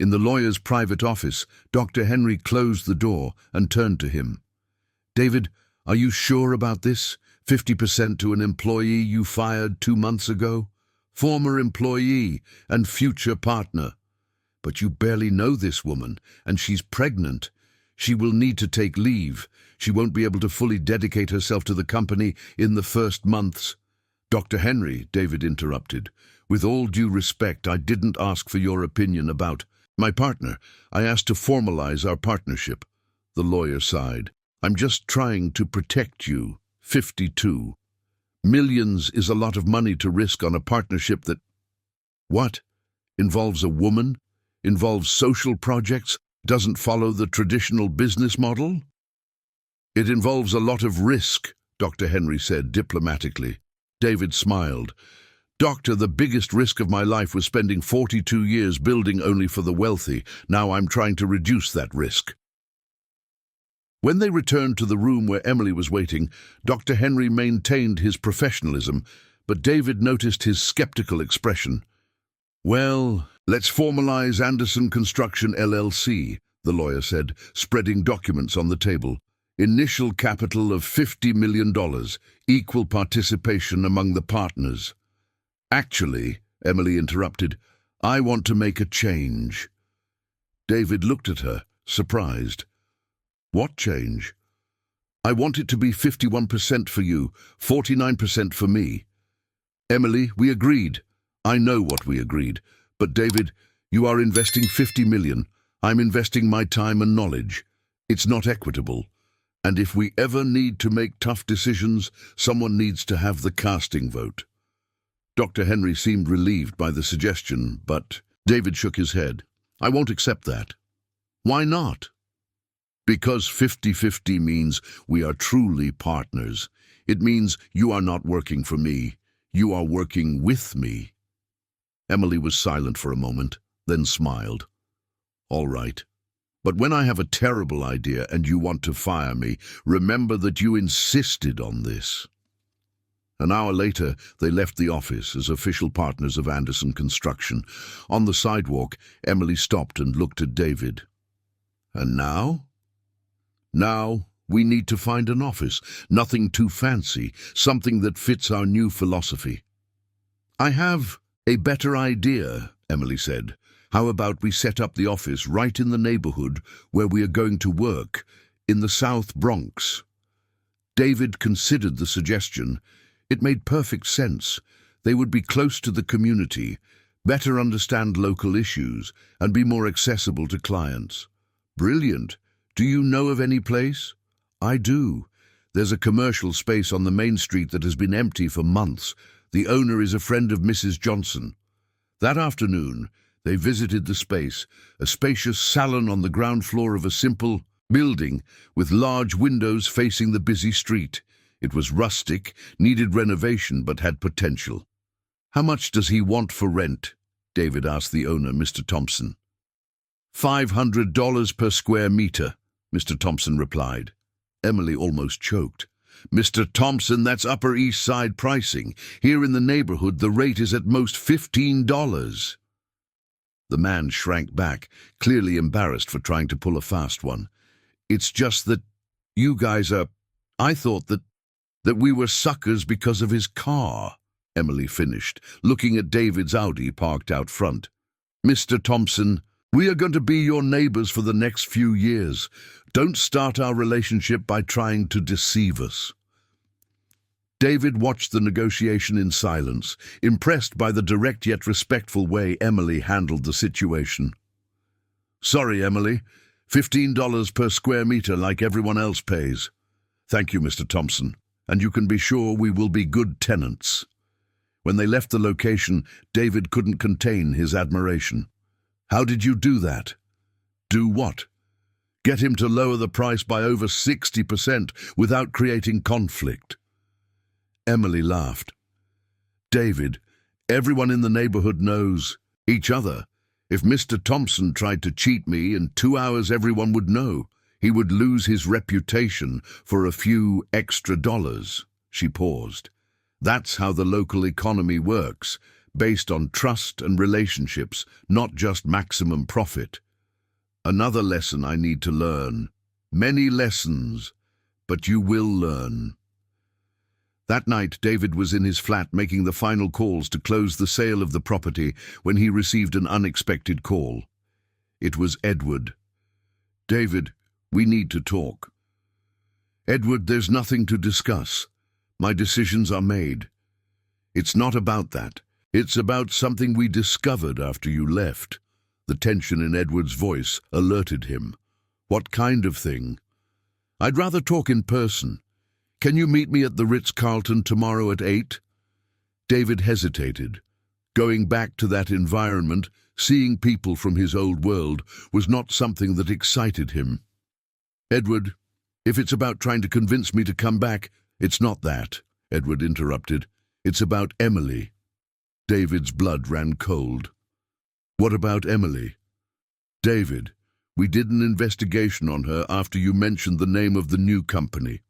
In the lawyer's private office, Dr. Henry closed the door and turned to him. "David, are you sure about this? 50% to an employee you fired 2 months ago? Former employee and future partner. But you barely know this woman, and she's pregnant. She will need to take leave. She won't be able to fully dedicate herself to the company in the first months." "Dr. Henry," David interrupted, "with all due respect, I didn't ask for your opinion about my partner. I asked to formalize our partnership." The lawyer sighed. "I'm just trying to protect you." 52 millions is a lot of money to risk on a partnership that... What? Involves a woman? Involves social projects? Doesn't follow the traditional business model? "It involves a lot of risk," Dr. Henry said diplomatically. David smiled. Doctor, the biggest risk of my life was spending 42 years building only for the wealthy. Now I'm trying to reduce that risk. When they returned to the room where Emily was waiting, Dr. Henry maintained his professionalism, but David noticed his skeptical expression. Well, let's formalize Anderson Construction LLC, the lawyer said, spreading documents on the table. Initial capital of $50 million, equal participation among the partners. Actually, Emily interrupted, I want to make a change. David looked at her, surprised. What change? I want it to be 51% for you, 49% for me. Emily, we agreed. I know what we agreed. But David, you are investing $50 million. I'm investing my time and knowledge. It's not equitable. And if we ever need to make tough decisions, someone needs to have the casting vote. Dr. Henry seemed relieved by the suggestion, but David shook his head. I won't accept that. Why not? Because 50-50 means we are truly partners. It means you are not working for me. You are working with me. Emily was silent for a moment, then smiled. All right. But when I have a terrible idea and you want to fire me, remember that you insisted on this. An hour later, they left the office as official partners of Anderson Construction. On the sidewalk, Emily stopped and looked at David. And now? Now, we need to find an office, nothing too fancy, something that fits our new philosophy. I have a better idea, Emily said. How about we set up the office right in the neighborhood where we are going to work, in the South Bronx? David considered the suggestion. It made perfect sense. They would be close to the community, better understand local issues, and be more accessible to clients. Brilliant. Do you know of any place? I do. There's a commercial space on the main street that has been empty for months. The owner is a friend of Mrs. Johnson. That afternoon, they visited the space, a spacious salon on the ground floor of a simple building with large windows facing the busy street. It was rustic, needed renovation, but had potential. How much does he want for rent? David asked the owner, Mr. Thompson. $500 per square meter, Mr. Thompson replied. Emily almost choked. Mr. Thompson, that's Upper East Side pricing. Here in the neighborhood, the rate is at most $15. The man shrank back, clearly embarrassed for trying to pull a fast one. It's just that you guys are... I thought that we were suckers because of his car, Emily finished, looking at David's Audi parked out front. Mr. Thompson, we are going to be your neighbors for the next few years. Don't start our relationship by trying to deceive us. David watched the negotiation in silence, impressed by the direct yet respectful way Emily handled the situation. Sorry, Emily. $15 per square meter like everyone else pays. Thank you, Mr. Thompson, and you can be sure we will be good tenants. When they left the location, David couldn't contain his admiration. How did you do that? Do what? Get him to lower the price by over 60% without creating conflict. Emily laughed. David, everyone in the neighborhood knows each other. If Mr. Thompson tried to cheat me, in 2 hours everyone would know. He would lose his reputation for a few extra dollars. She paused. That's how the local economy works, based on trust and relationships, not just maximum profit. Another lesson I need to learn. Many lessons, but you will learn. That night, David was in his flat making the final calls to close the sale of the property when he received an unexpected call. It was Edward. David, we need to talk. Edward, there's nothing to discuss. My decisions are made. It's not about that. It's about something we discovered after you left. The tension in Edward's voice alerted him. What kind of thing? I'd rather talk in person. Can you meet me at the Ritz-Carlton tomorrow at 8? David hesitated. Going back to that environment, seeing people from his old world, was not something that excited him. Edward, if it's about trying to convince me to come back, it's not that, Edward interrupted. It's about Emily. David's blood ran cold. What about Emily? David, we did an investigation on her after you mentioned the name of the new company.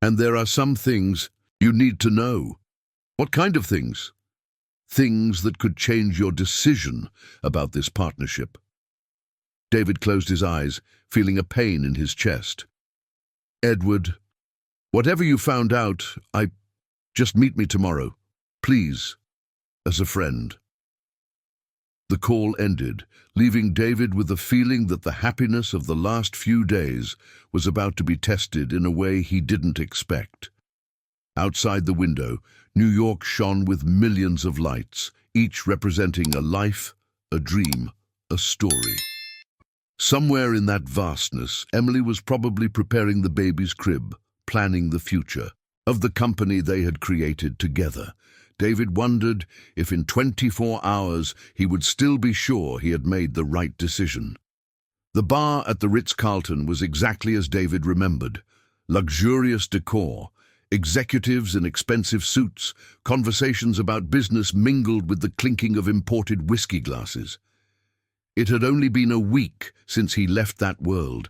And there are some things you need to know. What kind of things? Things that could change your decision about this partnership. David closed his eyes, feeling a pain in his chest. Edward, whatever you found out, just meet me tomorrow. Please, as a friend. The call ended, leaving David with the feeling that the happiness of the last few days was about to be tested in a way he didn't expect. Outside the window, New York shone with millions of lights, each representing a life, a dream, a story. Somewhere in that vastness, Emily was probably preparing the baby's crib, planning the future of the company they had created together. David wondered if in 24 hours he would still be sure he had made the right decision. The bar at the Ritz-Carlton was exactly as David remembered. Luxurious decor, executives in expensive suits, conversations about business mingled with the clinking of imported whiskey glasses. It had only been a week since he left that world,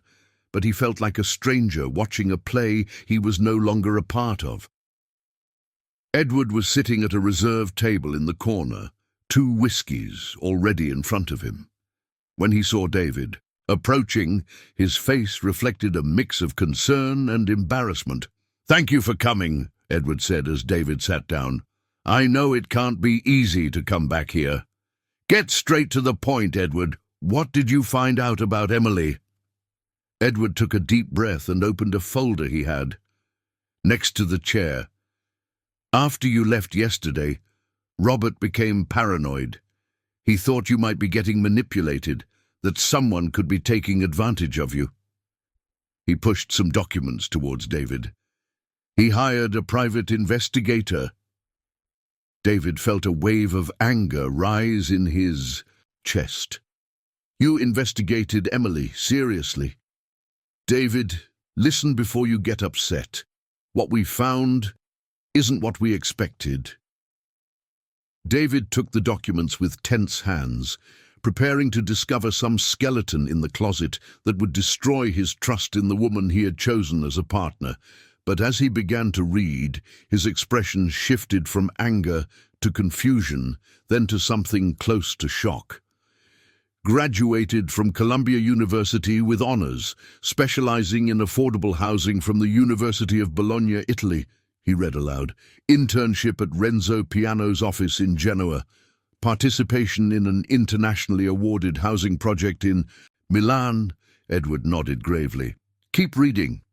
but he felt like a stranger watching a play he was no longer a part of. Edward was sitting at a reserved table in the corner, 2 whiskies already in front of him. When he saw David approaching, his face reflected a mix of concern and embarrassment. "Thank you for coming," Edward said as David sat down. "I know it can't be easy to come back here." "Get straight to the point, Edward. What did you find out about Emily?" Edward took a deep breath and opened a folder he had next to the chair. "After you left yesterday, Robert became paranoid. He thought you might be getting manipulated, that someone could be taking advantage of you." He pushed some documents towards David. "He hired a private investigator." David felt a wave of anger rise in his chest. "You investigated Emily, seriously?" "David, listen before you get upset. What we found isn't what we expected." David took the documents with tense hands, preparing to discover some skeleton in the closet that would destroy his trust in the woman he had chosen as a partner. But as he began to read, his expression shifted from anger to confusion, then to something close to shock. "Graduated from Columbia University with honors, specializing in affordable housing from the University of Bologna, Italy," he read aloud. "Internship at Renzo Piano's office in Genoa. Participation in an internationally awarded housing project in Milan." Edward nodded gravely. "Keep reading."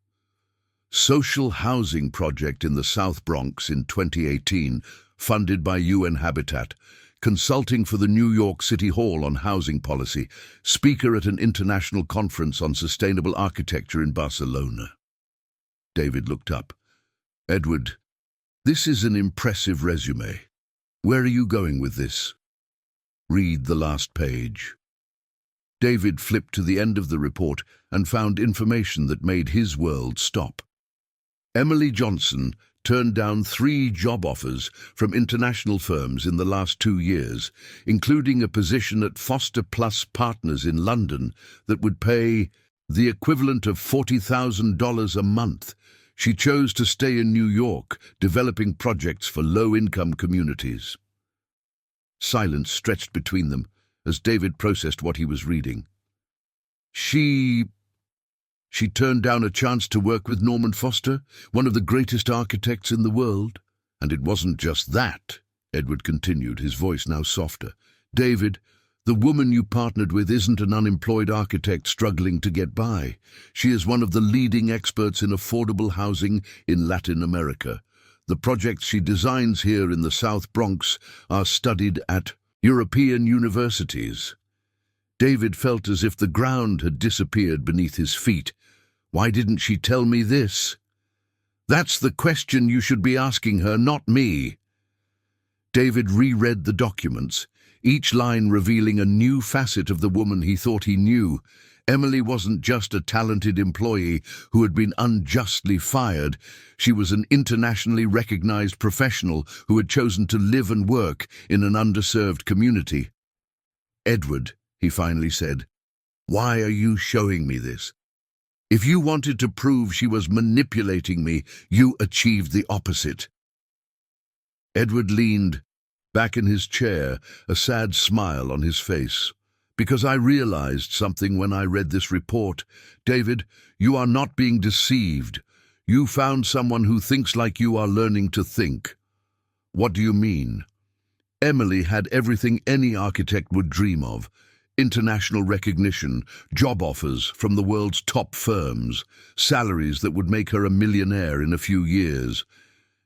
"Social housing project in the South Bronx in 2018, funded by UN Habitat. Consulting for the New York City Hall on housing policy. Speaker at an international conference on sustainable architecture in Barcelona." David looked up. "Edward, this is an impressive resume. Where are you going with this?" "Read the last page." David flipped to the end of the report and found information that made his world stop. Emily Johnson turned down 3 job offers from international firms in the last 2 years, including a position at Foster Plus Partners in London that would pay the equivalent of $40,000 a month. She chose to stay in New York, developing projects for low-income communities. Silence stretched between them as David processed what he was reading. She turned down a chance to work with Norman Foster, one of the greatest architects in the world. And it wasn't just that, Edward continued, his voice now softer. "David, the woman you partnered with isn't an unemployed architect struggling to get by. She is one of the leading experts in affordable housing in Latin America. The projects she designs here in the South Bronx are studied at European universities." David felt as if the ground had disappeared beneath his feet. Why didn't she tell me this? That's the question you should be asking her, not me. David reread the documents, each line revealing a new facet of the woman he thought he knew. Emily wasn't just a talented employee who had been unjustly fired. She was an internationally recognized professional who had chosen to live and work in an underserved community. "Edward," he finally said, "why are you showing me this? If you wanted to prove she was manipulating me, you achieved the opposite." Edward leaned back in his chair, a sad smile on his face. "Because I realized something when I read this report. David, you are not being deceived. You found someone who thinks like you are learning to think." "What do you mean?" Emily had everything any architect would dream of. International recognition, job offers from the world's top firms, salaries that would make her a millionaire in a few years.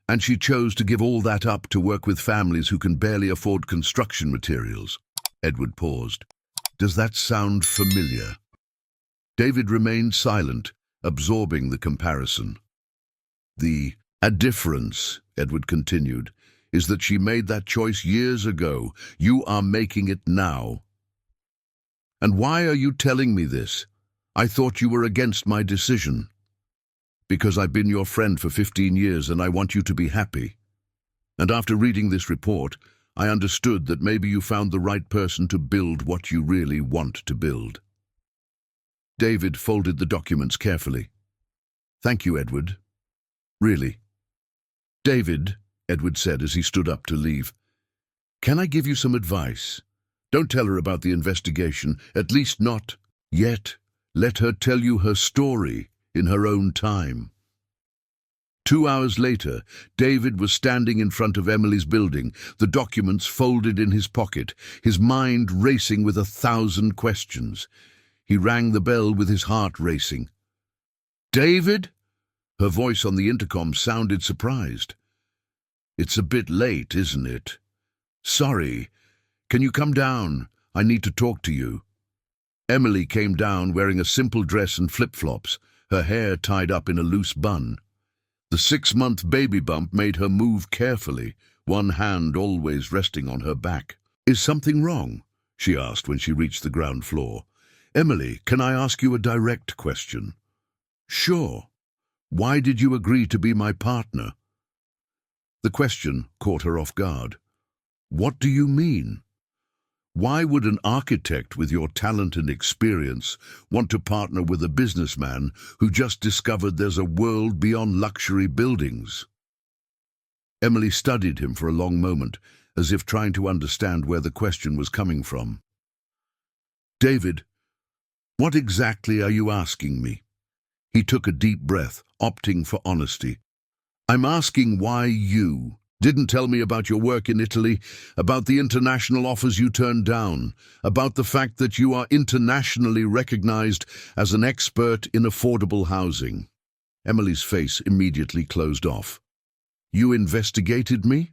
And she chose to give all that up to work with families who can barely afford construction materials. Edward paused. "Does that sound familiar?" David remained silent, absorbing the comparison. "A difference," Edward continued, "is that she made that choice years ago. You are making it now." "And why are you telling me this? I thought you were against my decision." "Because I've been your friend for 15 years and I want you to be happy. And after reading this report, I understood that maybe you found the right person to build what you really want to build." David folded the documents carefully. "Thank you, Edward. Really." "David," Edward said as he stood up to leave, "can I give you some advice? Don't tell her about the investigation, at least not yet. Let her tell you her story in her own time." 2 hours later, David was standing in front of Emily's building, the documents folded in his pocket, his mind racing with 1,000 questions. He rang the bell with his heart racing. "David?" Her voice on the intercom sounded surprised. "It's a bit late, isn't it? Sorry. Can you come down? I need to talk to you." Emily came down wearing a simple dress and flip-flops, her hair tied up in a loose bun. The 6-month baby bump made her move carefully, one hand always resting on her back. "Is something wrong?" she asked when she reached the ground floor. "Emily, can I ask you a direct question?" "Sure. Why did you agree to be my partner?" The question caught her off guard. "What do you mean? Why would an architect with your talent and experience want to partner with a businessman who just discovered there's a world beyond luxury buildings?" Emily studied him for a long moment, as if trying to understand where the question was coming from. "David, what exactly are you asking me?" He took a deep breath, opting for honesty. "I'm asking why you didn't tell me about your work in Italy, about the international offers you turned down, about the fact that you are internationally recognized as an expert in affordable housing." Emily's face immediately closed off. "You investigated me?"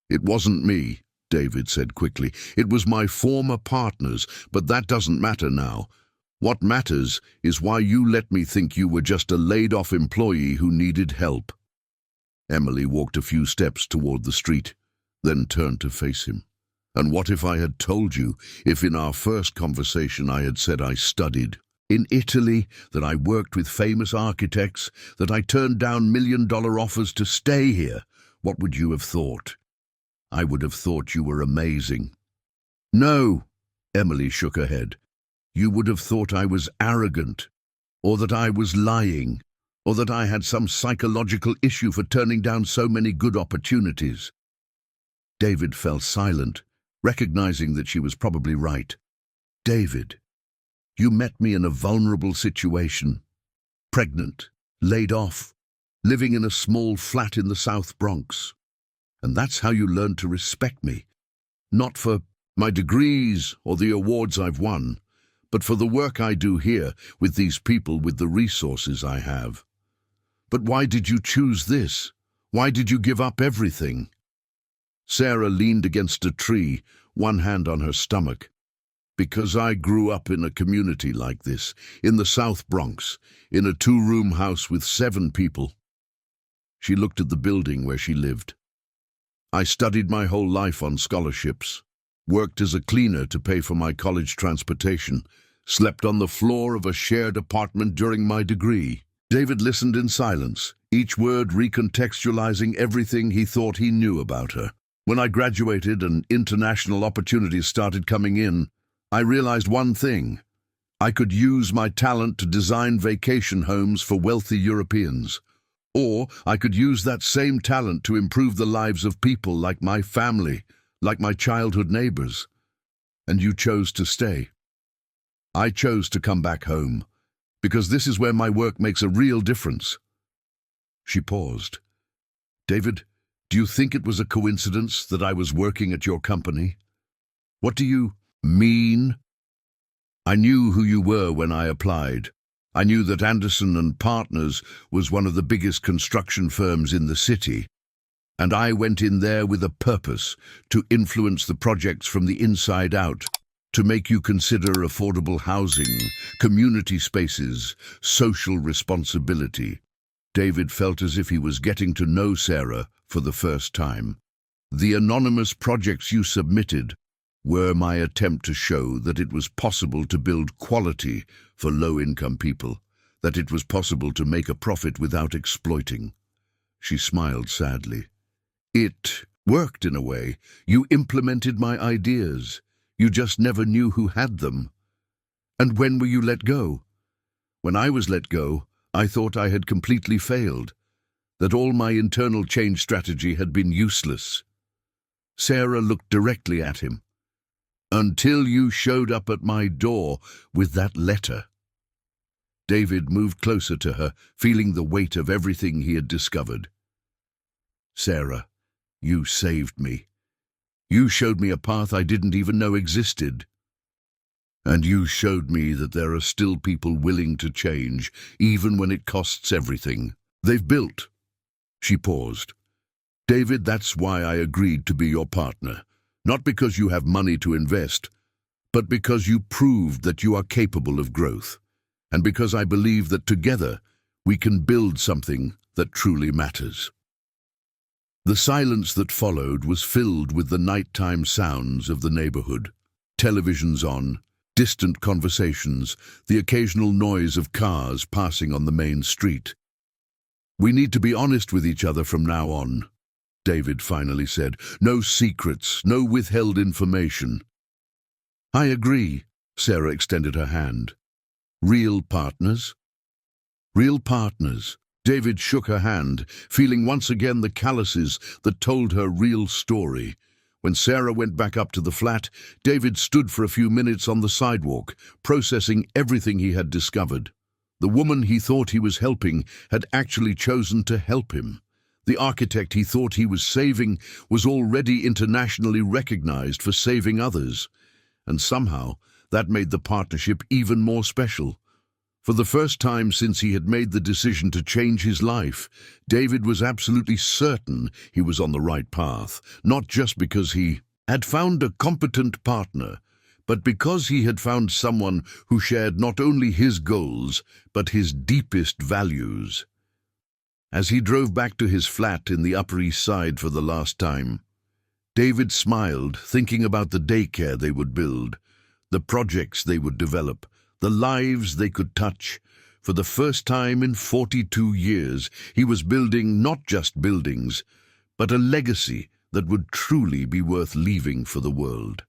"It wasn't me," David said quickly. "It was my former partners, but that doesn't matter now. What matters is why you let me think you were just a laid-off employee who needed help." Emily walked a few steps toward the street, then turned to face him. "And what if I had told you, if in our first conversation I had said I studied in Italy, that I worked with famous architects, that I turned down million-dollar offers to stay here? What would you have thought?" "I would have thought you were amazing." "No," Emily shook her head. "You would have thought I was arrogant, or that I was lying, or that I had some psychological issue for turning down so many good opportunities." David fell silent, recognizing that she was probably right. "David, you met me in a vulnerable situation. Pregnant, laid off, living in a small flat in the South Bronx. And that's how you learned to respect me. Not for my degrees or the awards I've won, but for the work I do here with these people with the resources I have. But why did you choose this? Why did you give up everything?" Sarah leaned against a tree, one hand on her stomach. "Because I grew up in a community like this, in the South Bronx, in a 2-room house with 7 people. She looked at the building where she lived. "I studied my whole life on scholarships, worked as a cleaner to pay for my college transportation, Slept on the floor of a shared apartment during my degree. David listened in silence, each word recontextualizing everything he thought he knew about her. When I graduated and international opportunities started coming in, I realized one thing. I could use my talent to design vacation homes for wealthy Europeans. Or I could use that same talent to improve the lives of people like my family, like my childhood neighbors. And you chose to stay. I chose to come back home, because this is where my work makes a real difference. She paused. David, do you think it was a coincidence that I was working at your company? What do you mean? I knew who you were when I applied. I knew that Anderson and Partners was one of the biggest construction firms in the city, and I went in there with a purpose, to influence the projects from the inside out, to make you consider affordable housing, community spaces, social responsibility. David felt as if he was getting to know Sarah for the first time. The anonymous projects you submitted were my attempt to show that it was possible to build quality for low-income people, that it was possible to make a profit without exploiting. She smiled sadly. It worked in a way. You implemented my ideas. You just never knew who had them. And when were you let go? When I was let go, I thought I had completely failed, that all my internal change strategy had been useless. Sarah looked directly at him. Until you showed up at my door with that letter. David moved closer to her, feeling the weight of everything he had discovered. Sarah, you saved me. You showed me a path I didn't even know existed. And you showed me that there are still people willing to change, even when it costs everything. They've built. She paused. David, that's why I agreed to be your partner. Not because you have money to invest, but because you proved that you are capable of growth, and because I believe that together we can build something that truly matters. The silence that followed was filled with the nighttime sounds of the neighborhood. Televisions on, distant conversations, the occasional noise of cars passing on the main street. We need to be honest with each other from now on, David finally said. No secrets, no withheld information. I agree, Sarah extended her hand. Real partners? Real partners. David shook her hand, feeling once again the calluses that told her real story. When Sarah went back up to the flat, David stood for a few minutes on the sidewalk, processing everything he had discovered. The woman he thought he was helping had actually chosen to help him. The architect he thought he was saving was already internationally recognized for saving others. And somehow, that made the partnership even more special. For the first time since he had made the decision to change his life, David was absolutely certain he was on the right path, not just because he had found a competent partner, but because he had found someone who shared not only his goals, but his deepest values. As he drove back to his flat in the Upper East Side for the last time, David smiled, thinking about the daycare they would build, the projects they would develop, the lives they could touch. For the first time in 42 years, he was building not just buildings, but a legacy that would truly be worth leaving for the world.